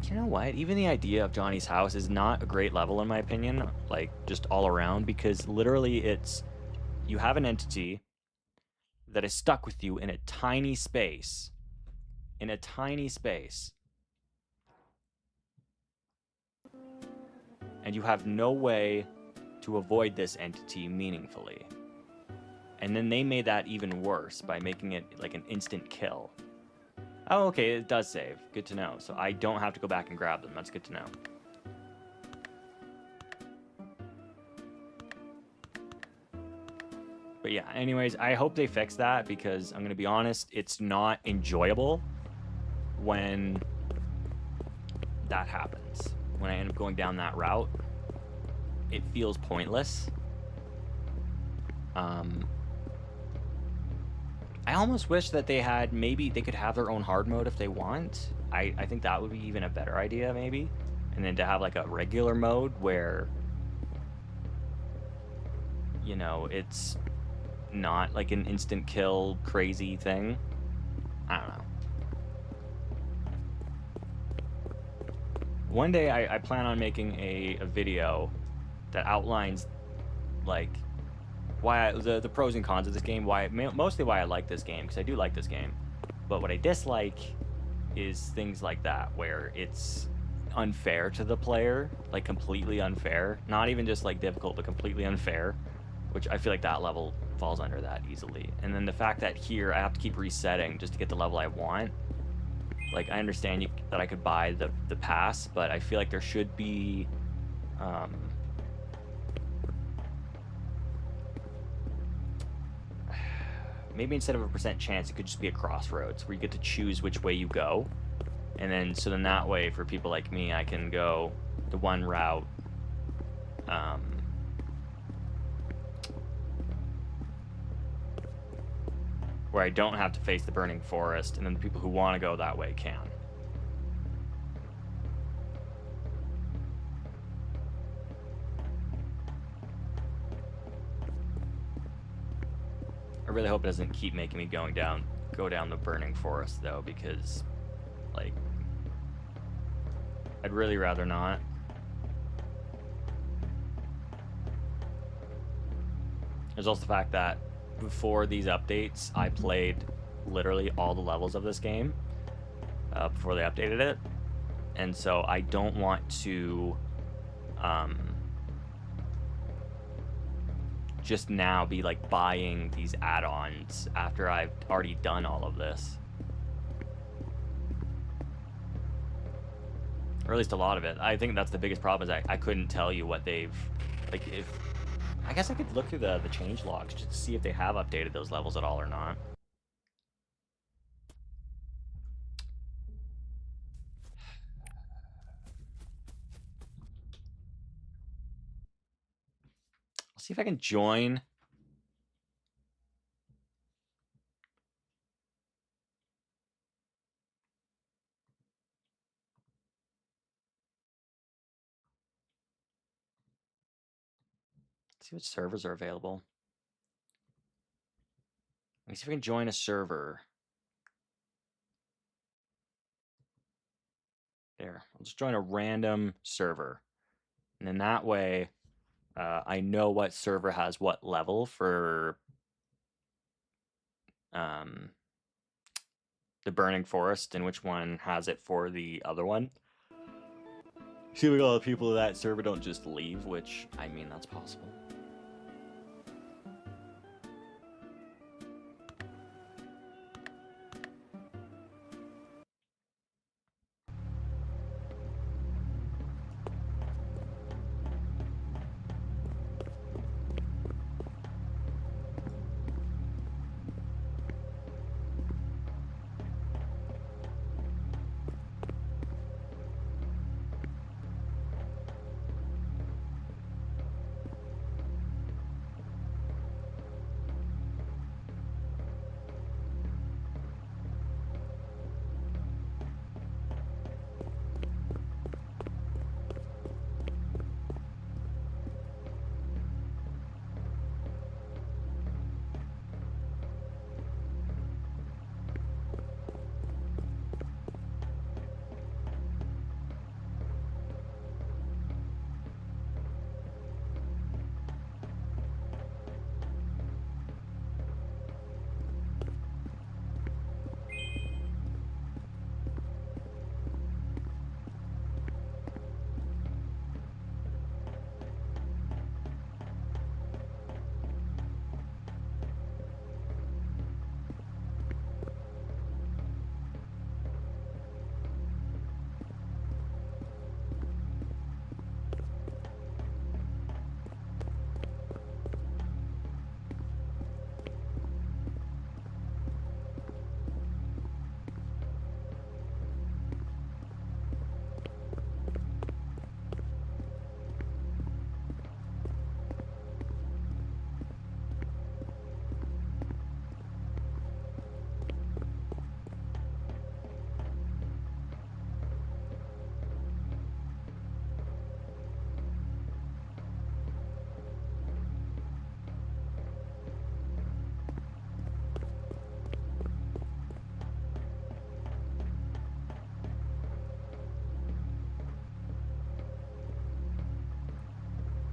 You know what? Even the idea of Johnny's house is not a great level in my opinion, like, just all around, because literally it's... You have an entity that is stuck with you in a tiny space. In a tiny space. And you have no way to avoid this entity meaningfully. And then they made that even worse by making it like an instant kill. Oh, okay, it does save. Good to know. So I don't have to go back and grab them. That's good to know. But yeah, anyways, I hope they fix that, because I'm going to be honest, it's not enjoyable when that happens. When I end up going down that route, it feels pointless. I almost wish that they had, maybe they could have their own hard mode if they want. I think that would be even a better idea, maybe. And then to have like a regular mode where, you know, it's not like an instant kill crazy thing. I don't know. One day I plan on making a video that outlines like why the pros and cons of this game, mostly why I like this game, because I do like this game. But what I dislike is things like that, where it's unfair to the player, like completely unfair. Not even just like difficult, but completely unfair, which I feel like that level falls under that easily. And then the fact that here I have to keep resetting just to get the level I want, Like, I understand that I could buy the pass, but I feel like there should be maybe instead of a percent chance, it could just be a crossroads where you get to choose which way you go. And then, so then that way, for people like me, I can go the one route where I don't have to face the burning forest, and then the people who want to go that way can. I really hope it doesn't keep making me go down the burning forest, though, because, like, I'd really rather not. There's also the fact that before these updates, I played literally all the levels of this game before they updated it. And so I don't want to just now be like buying these add-ons after I've already done all of this. Or at least a lot of it. I think that's the biggest problem is I couldn't tell you what they've, like, if, I guess I could look through the change logs just to see if they have updated those levels at all or not. I'll see if I can join. Let's see what servers are available. Let me see if I can join a server. There, I'll just join a random server. And then that way, I know what server has what level for the burning forest and which one has it for the other one. See, we got all the people of that server don't just leave, which, I mean, that's possible.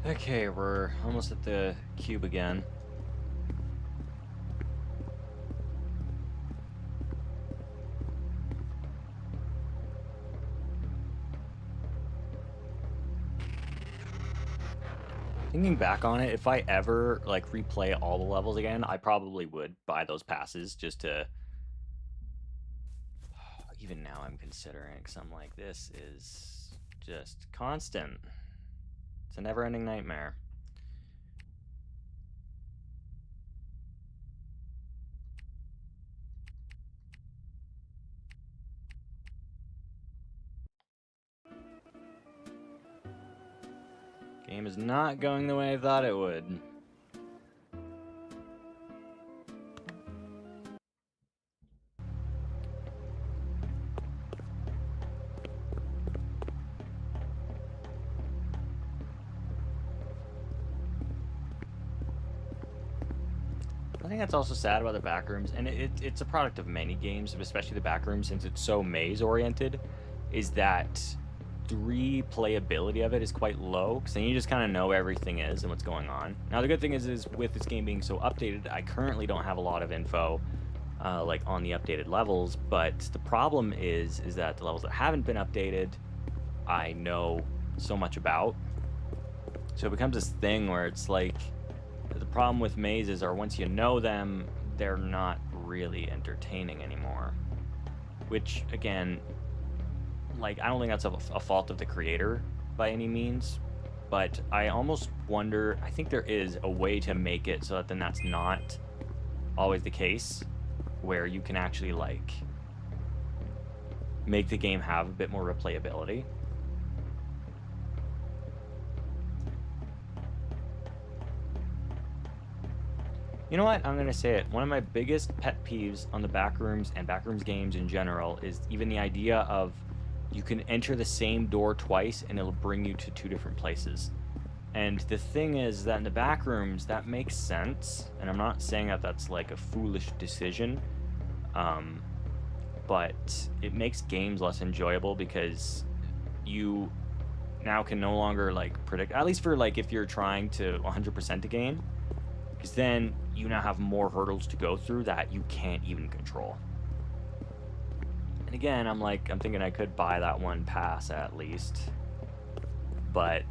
Okay, we're almost at the cube again. Thinking back on it, if I ever like replay all the levels again, I probably would buy those passes just to Even now I'm considering, because I'm like, this is just constant. It's a never-ending nightmare. Game is not going the way I thought it would. I think that's also sad about the Backrooms, and it's a product of many games, but especially the Backrooms, since it's so maze-oriented, is that the replayability of it is quite low, because then you just kind of know everything is and what's going on. Now, the good thing is with this game being so updated, I currently don't have a lot of info, like, on the updated levels, but the problem is that the levels that haven't been updated, I know so much about. So it becomes this thing where it's like, the problem with mazes are once you know them, they're not really entertaining anymore. Which, again, like, I don't think that's a fault of the creator by any means, but I almost wonder, I think there is a way to make it so that then that's not always the case, where you can actually, like, make the game have a bit more replayability. You know what? I'm going to say it. One of my biggest pet peeves on the Backrooms and Backrooms games in general is even the idea of you can enter the same door twice and it'll bring you to two different places. And the thing is that in the Backrooms, that makes sense. And I'm not saying that that's like a foolish decision, but it makes games less enjoyable because you now can no longer like predict, at least for like if you're trying to 100% a game, because then you now have more hurdles to go through that you can't even control. And again, I'm thinking I could buy that one pass at least, but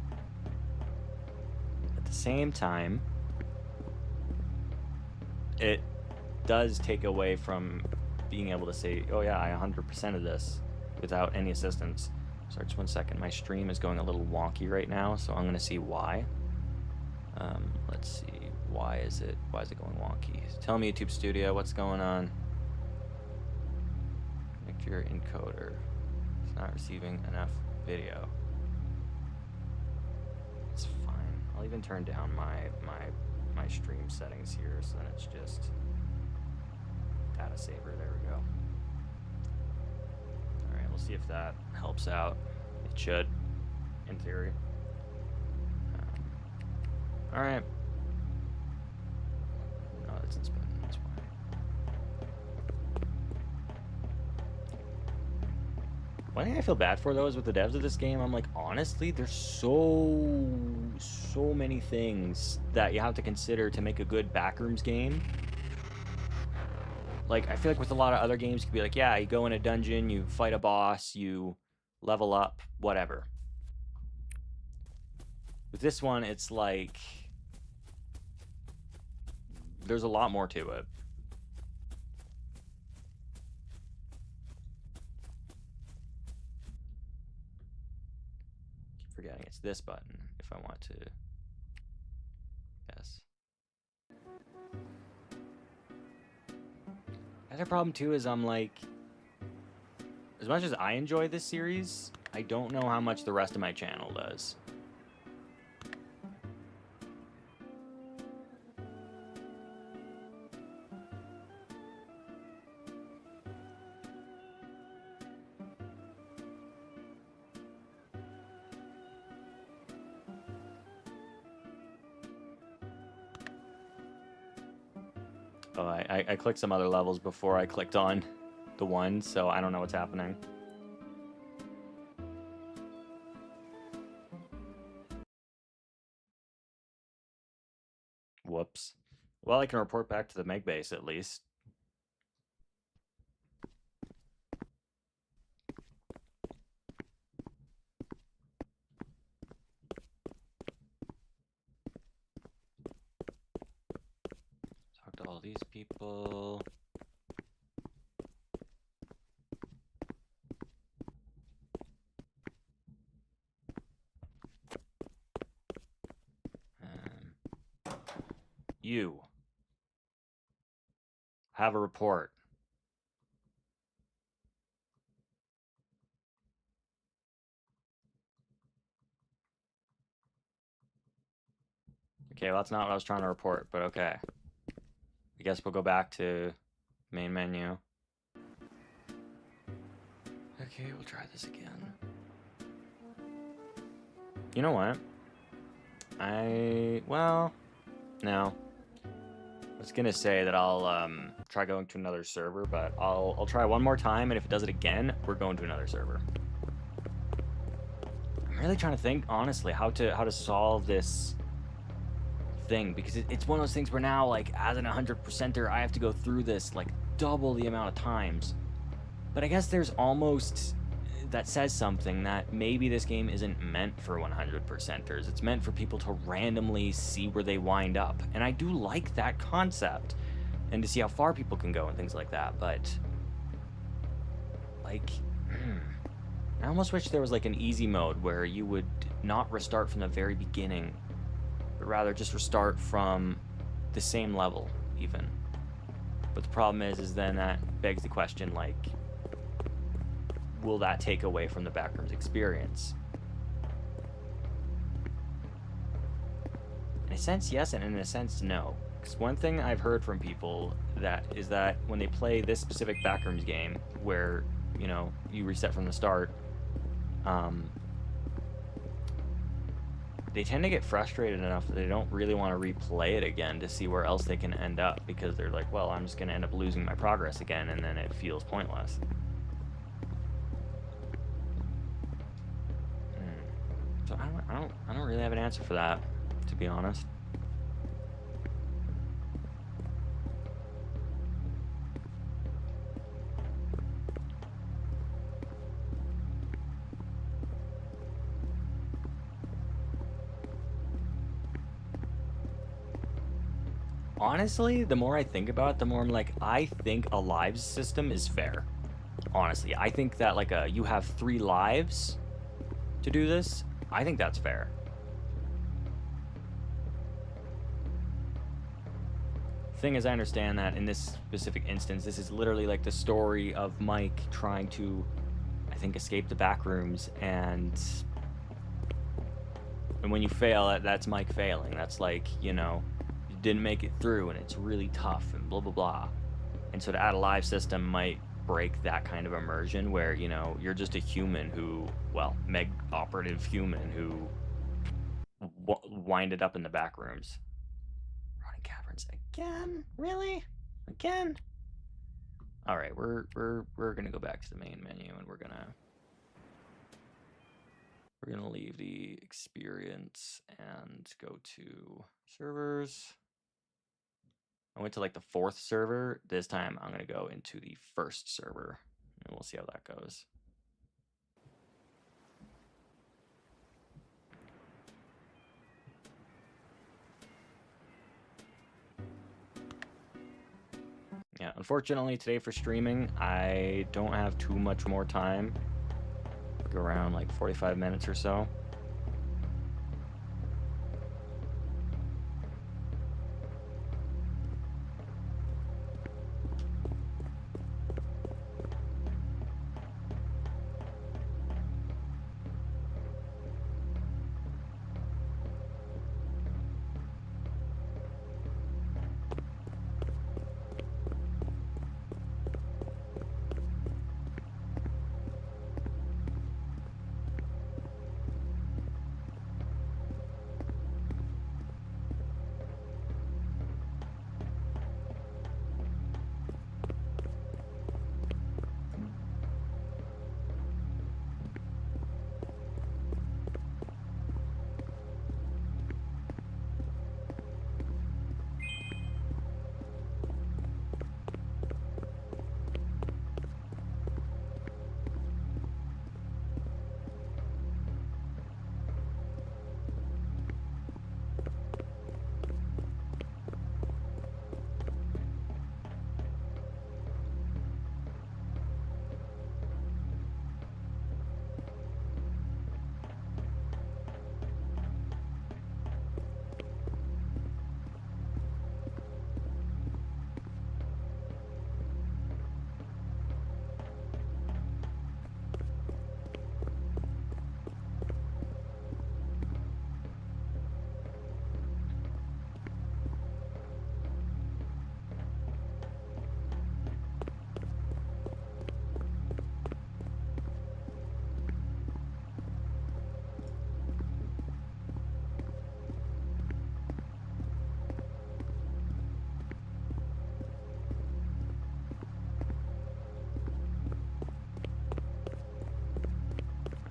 at the same time, it does take away from being able to say, oh yeah, I 100% of this without any assistance. Sorry, just 1 second. My stream is going a little wonky right now, so I'm going to see why. Let's see. Why is it going wonky? Tell me, YouTube Studio, what's going on? Connect your encoder. It's not receiving enough video. It's fine. I'll even turn down my stream settings here, so then it's just data saver. There we go. All right, we'll see if that helps out. It should, in theory. All right. No, that's this button. That's why. One thing I feel bad for though is with the devs of this game, I'm like, honestly, there's so many things that you have to consider to make a good Backrooms game. Like, I feel like with a lot of other games, you could be like, yeah, you go in a dungeon, you fight a boss, you level up, whatever. With this one, it's like, there's a lot more to it. Keep forgetting it's this button if I want to. Yes. The other problem too is I'm like, as much as I enjoy this series, I don't know how much the rest of my channel does. Oh, I clicked some other levels before I clicked on the one, so I don't know what's happening. Whoops. Well, I can report back to the Meg base at least. Talk to all these people. You. Have a report. Okay, well, that's not what I was trying to report, but okay. I guess we'll go back to main menu. Okay, we'll try this again. You know what? No. I was gonna say that I'll try going to another server, but I'll try one more time, and if it does it again, we're going to another server. I'm really trying to think, honestly, how to solve this thing, because it's one of those things where now, like, as an 100%er, I have to go through this like double the amount of times. But I guess there's almost that says something that maybe this game isn't meant for 100%ers. It's meant for people to randomly see where they wind up. And I do like that concept and to see how far people can go and things like that. But like, I almost wish there was like an easy mode where you would not restart from the very beginning, but rather just restart from the same level even. But the problem is then that begs the question, like, will that take away from the Backrooms experience? In a sense, yes, and in a sense, no. Because one thing I've heard from people is that when they play this specific Backrooms game, where, you know, you reset from the start, they tend to get frustrated enough that they don't really want to replay it again to see where else they can end up, because they're like, well, I'm just going to end up losing my progress again, and then it feels pointless. So I don't really have an answer for that, to be honest. Honestly, the more I think about it, the more I'm like, I think a lives system is fair. Honestly, I think that like you have 3 lives to do this. I think that's fair. Thing is, I understand that in this specific instance, this is literally like the story of Mike trying to, I think, escape the Backrooms, and when you fail, that's Mike failing. That's like, you know, you didn't make it through, and it's really tough, and blah blah blah. And so to add a live system might break that kind of immersion where, you know, you're just a human who, well, Meg operative human who winded up in the Backrooms. Running caverns again? Really? Again? All right, we're gonna go back to the main menu, and we're gonna leave the experience and go to servers. I went to like the 4th server. This time I'm gonna go into the 1st server, and we'll see how that goes. Yeah, unfortunately today for streaming, I don't have too much more time. Go around like 45 minutes or so.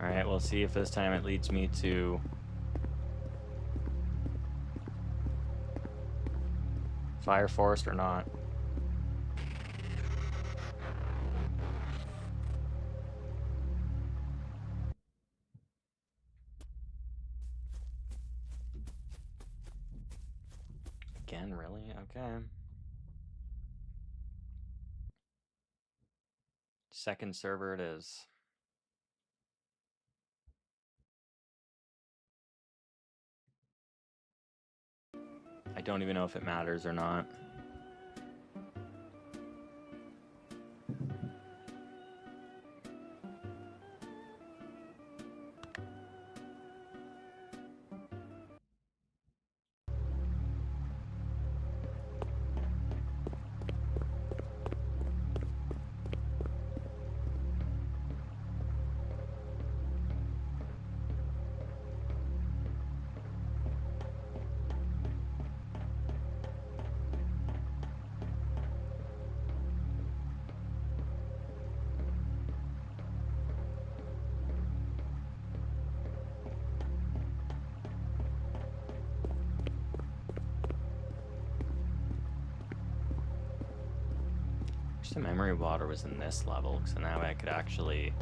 Alright, we'll see if this time it leads me to Fire Forest or not. Again, really? Okay. Second server it is. I don't even know if it matters or not. Wish the memory water was in this level, so now I could actually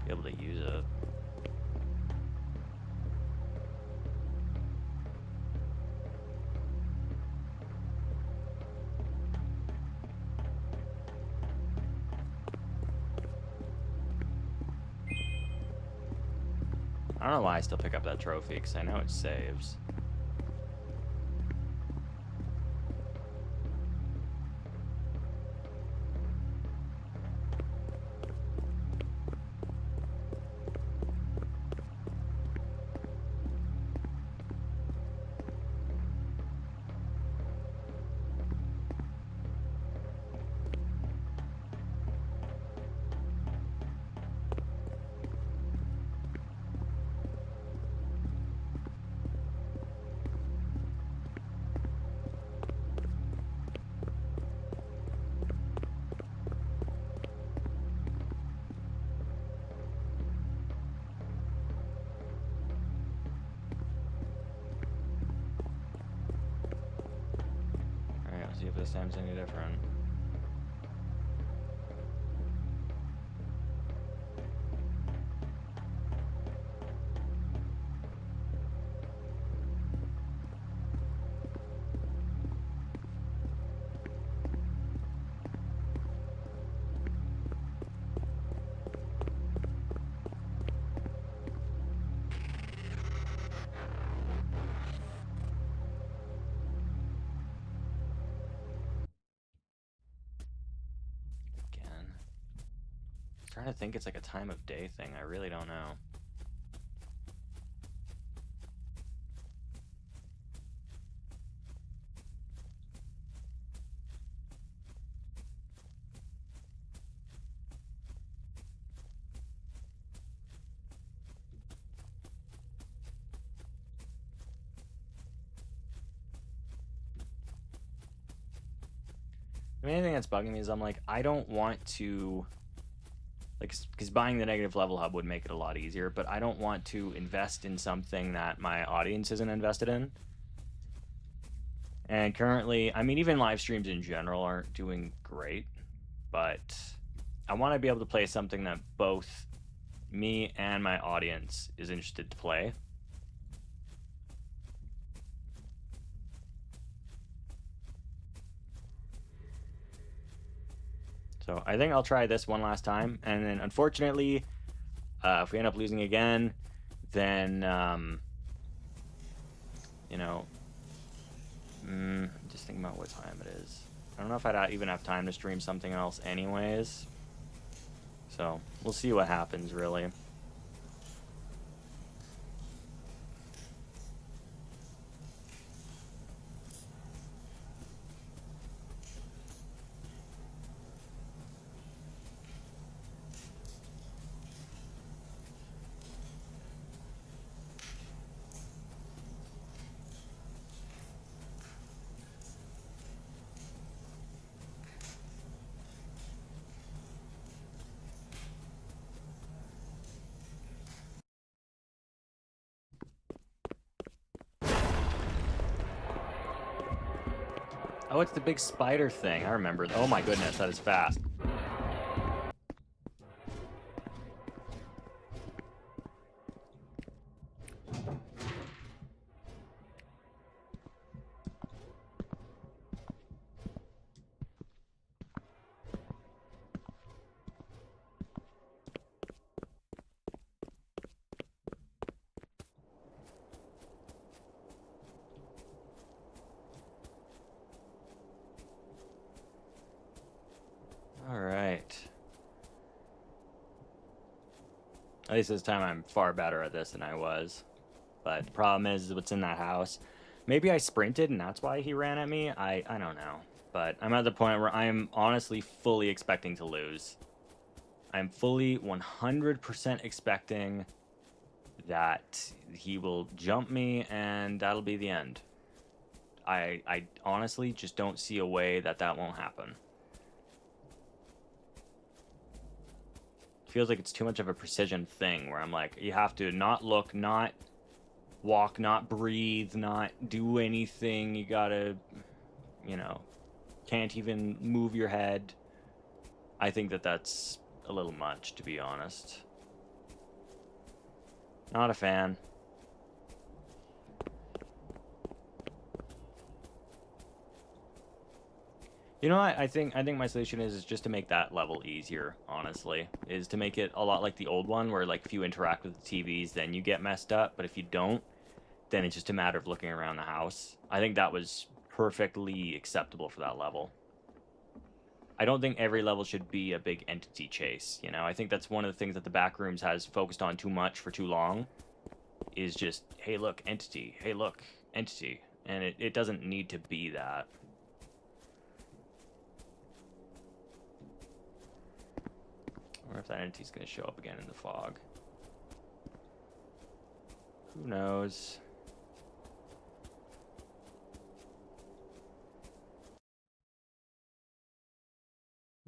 be able to use it. I don't know why I still pick up that trophy, because I know it saves. See if this time's any different. Trying to think, it's like a time of day thing. I really don't know. The main thing that's bugging me is I'm like, I don't want to, like, because buying the negative level hub would make it a lot easier, but I don't want to invest in something that my audience isn't invested in. And currently, I mean, even live streams in general aren't doing great, but I want to be able to play something that both me and my audience is interested to play. So I think I'll try this one last time, and then unfortunately, if we end up losing again, then you know, just thinking about what time it is. I don't know if I'd even have time to stream something else anyways. So we'll see what happens, really. Oh, it's the big spider thing. I remember. Oh my goodness, that is fast. All right. At least this time I'm far better at this than I was. But the problem is what's in that house. Maybe I sprinted and that's why he ran at me. I don't know. But I'm at the point where I'm honestly fully expecting to lose. I'm fully 100% expecting that he will jump me and that'll be the end. I honestly just don't see a way that that won't happen. Feels like it's too much of a precision thing where I'm like, you have to not look, not walk, not breathe, not do anything. You gotta, you know, can't even move your head. I think that that's a little much, to be honest. Not a fan. You know what? I think my solution is just to make that level easier, honestly. Is to make it a lot like the old one where like if you interact with the TVs then you get messed up, but if you don't, then it's just a matter of looking around the house. I think that was perfectly acceptable for that level. I don't think every level should be a big entity chase, you know? I think that's one of the things that the Backrooms has focused on too much for too long. Is just, hey look, entity, hey look, entity. And it doesn't need to be that. I wonder if that entity's going to show up again in the fog. Who knows?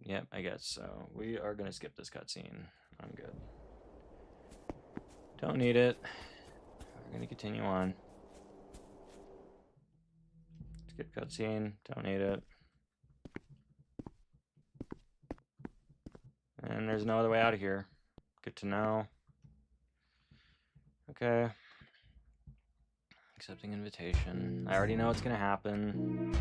Yep, I guess so. We are going to skip this cutscene. I'm good. Don't need it. We're going to continue on. Skip cutscene. Don't need it. And there's no other way out of here. Good to know. Okay. Accepting invitation. I already know what's gonna happen.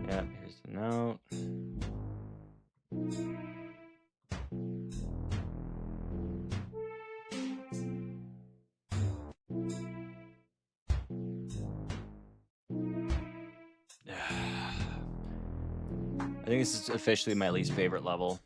Yep, here's the note. I think this is officially my least favorite level.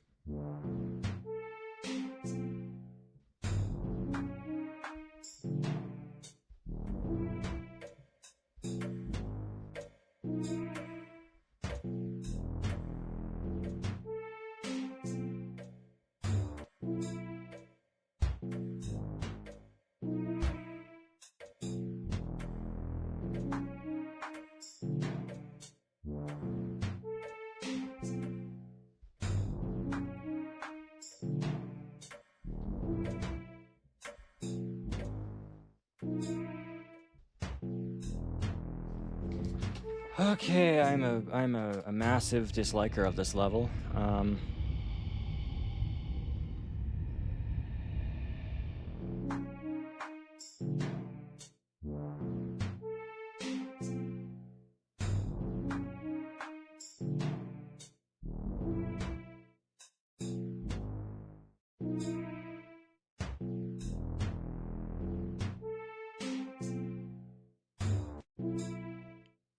Okay, I'm a massive disliker of this level.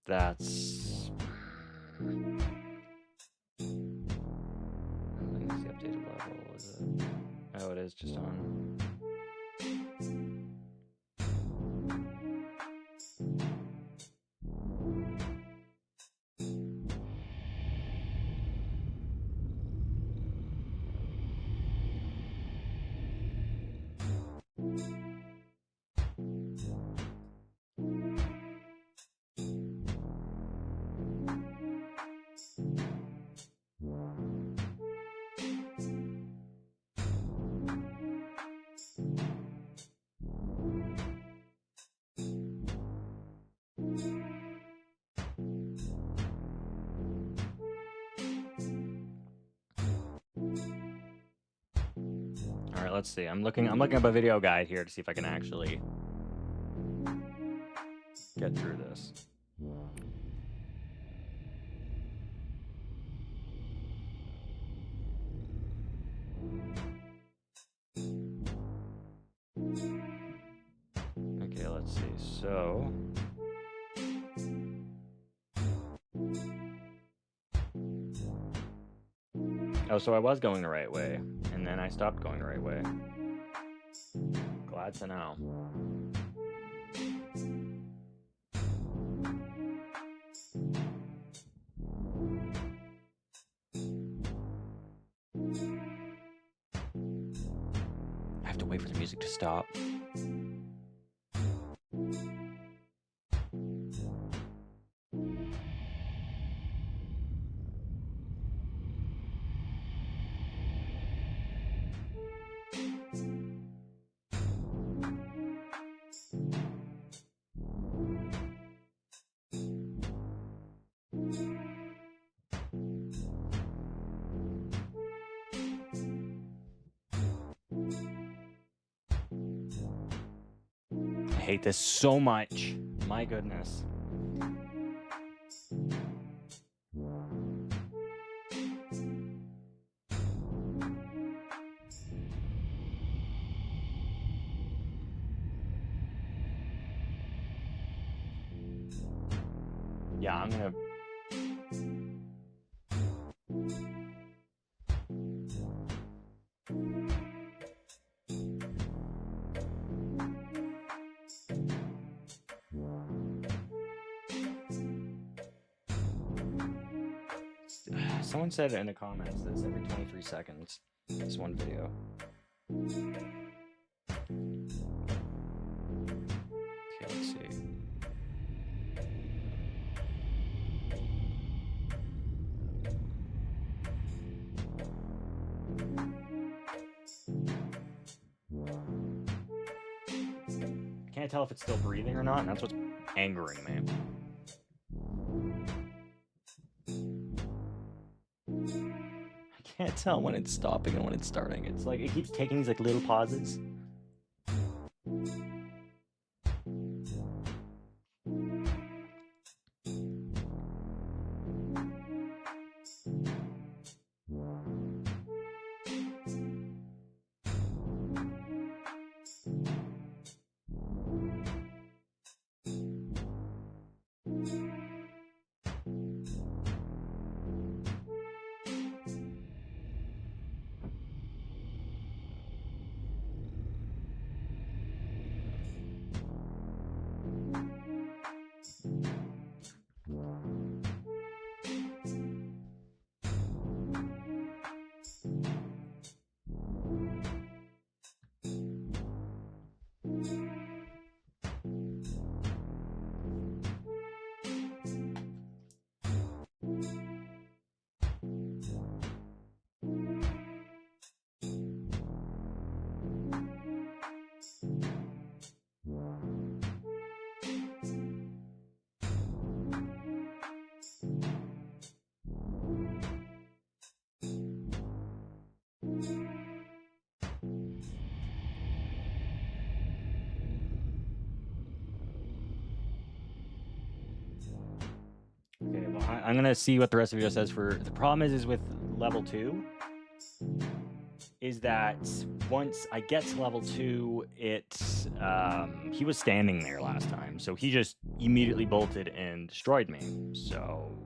That's... I don't think it's the updated level, is it? Oh, it is just on... right, let's see. I'm looking up a video guide here to see if I can actually get through this. Okay, let's see. So oh, so I was going the right way, and then I stopped going the right way. Glad to know. I have to wait for the music to stop. I hate this so much. My goodness. Yeah, I'm gonna... Someone said in the comments that it's every 23 seconds. This one video. Okay, let's see. I can't tell if it's still breathing or not, and that's what's angering me. I can't tell when it's stopping and when it's starting. It's like it keeps taking these like little pauses. Okay, well, I'm gonna see what the rest of the video says for... The problem is with level 2, is that once I get to level 2, it's... he was standing there last time, so he just immediately bolted and destroyed me. So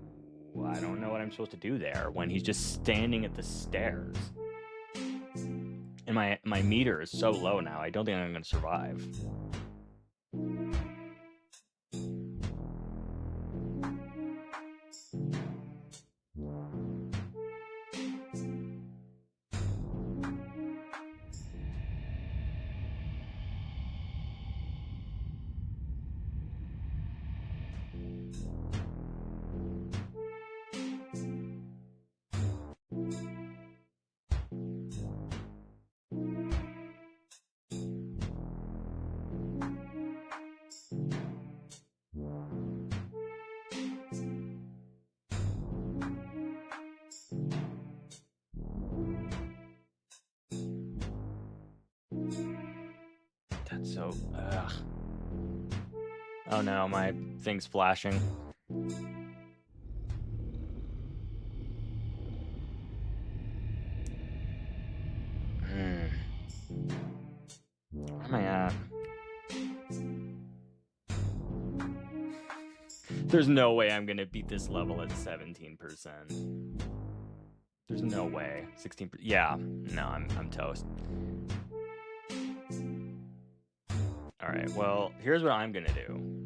I don't know what I'm supposed to do there when he's just standing at the stairs. And my meter is so low now, I don't think I'm gonna survive. so... Ugh. Oh no, my thing's flashing. Where am I at? There's no way I'm gonna beat this level at 17%. There's no way. 16%. Yeah, no, I'm toast. Alright, well, here's what I'm gonna do.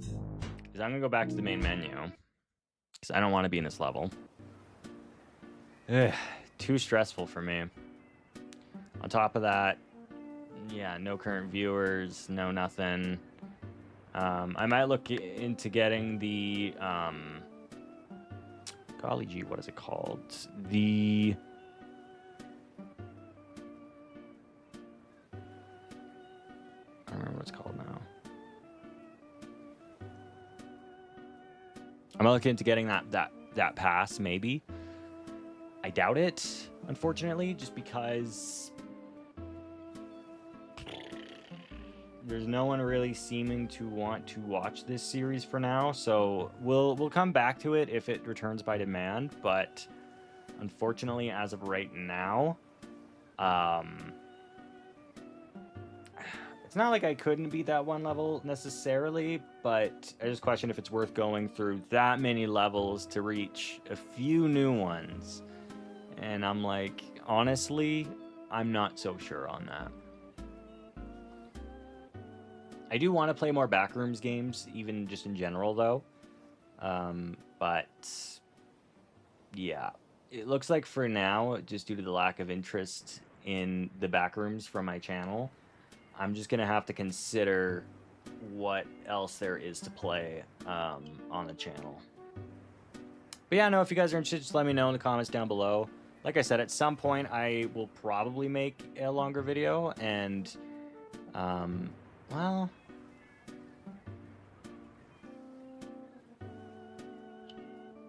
Is I'm gonna go back to the main menu. Because I don't want to be in this level. Ugh, too stressful for me. On top of that, yeah, no current viewers, no nothing. I might look into getting the, golly gee, what is it called? The... I don't remember what it's called now. I'm gonna look into getting that pass, maybe. I doubt it, unfortunately, just because there's no one really seeming to want to watch this series for now. So we'll come back to it if it returns by demand. But unfortunately, as of right now, it's not like I couldn't beat that one level necessarily, but I just question if it's worth going through that many levels to reach a few new ones. And I'm like, honestly, I'm not so sure on that. I do want to play more Backrooms games, even just in general, though. But, yeah. It looks like for now, just due to the lack of interest in the Backrooms from my channel, I'm just going to have to consider what else there is to play on the channel. But yeah, no, if you guys are interested, just let me know in the comments down below. Like I said, at some point, I will probably make a longer video, and, well...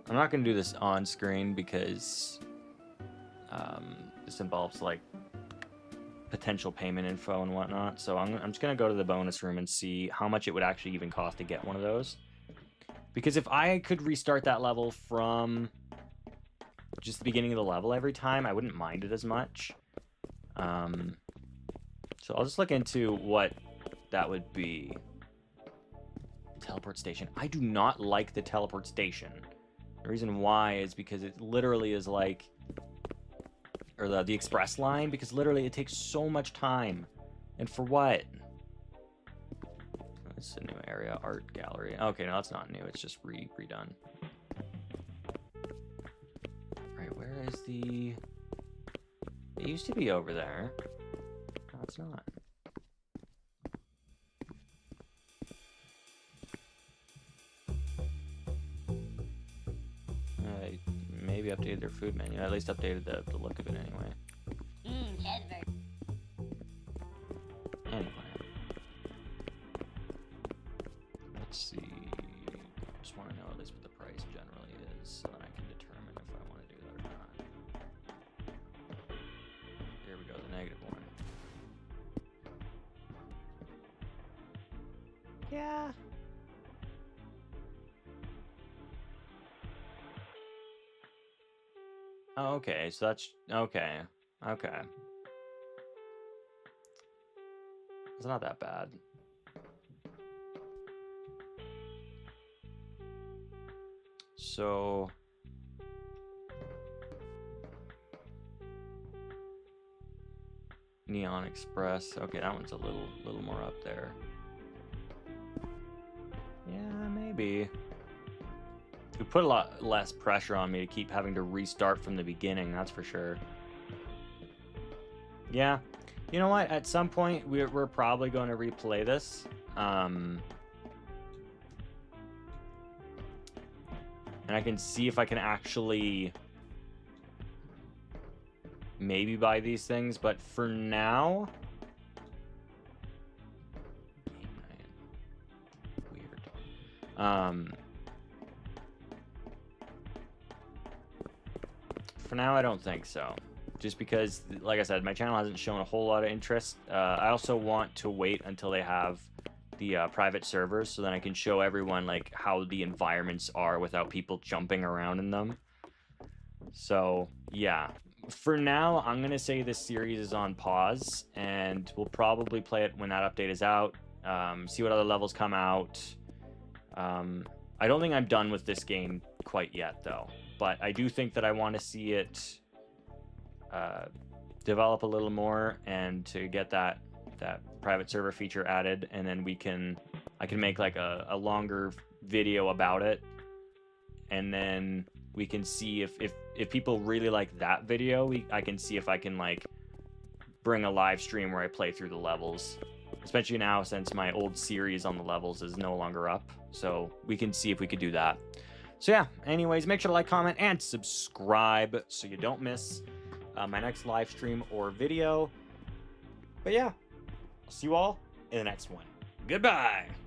I'm not going to do this on screen because this involves, like, potential payment info and whatnot. So I'm just going to go to the bonus room and see how much it would actually even cost to get one of those. Because if I could restart that level from just the beginning of the level every time, I wouldn't mind it as much. So I'll just look into what that would be. Teleport station. I do not like the teleport station. The reason why is because it literally is like, or the express line, because literally it takes so much time. And for what? This is a new area, art gallery. Okay, no, that's not new. It's just redone. Right, where is the... It used to be over there. No, it's not. Maybe updated their food menu. At least updated the look of it anyway. Anyway. Let's see. Just want to know at least what the price generally is so that I can determine if I want to do that or not. Here we go, the negative one. Yeah. Oh, okay, so that's... Okay. Okay. It's not that bad. So... Neon Express. Okay, that one's a little more up there. Yeah, maybe. It put a lot less pressure on me to keep having to restart from the beginning, that's for sure. Yeah. You know what? At some point, we're probably going to replay this. And I can see if I can actually maybe buy these things, but for now... Weird. For now, I don't think so. just because, like I said, my channel hasn't shown a whole lot of interest. I also want to wait until they have the private servers, so then I can show everyone like how the environments are without people jumping around in them. So yeah, for now I'm gonna say this series is on pause, and we'll probably play it when that update is out. See what other levels come out. I don't think I'm done with this game quite yet though, but I do think that I want to see it develop a little more, and to get that private server feature added, and then I can make like a longer video about it, and then we can see if people really like that video, I can see if I can like bring a live stream where I play through the levels, especially now since my old series on the levels is no longer up, so we can see if we could do that. So yeah, anyways, make sure to like, comment, and subscribe so you don't miss my next live stream or video. But yeah, I'll see you all in the next one. Goodbye.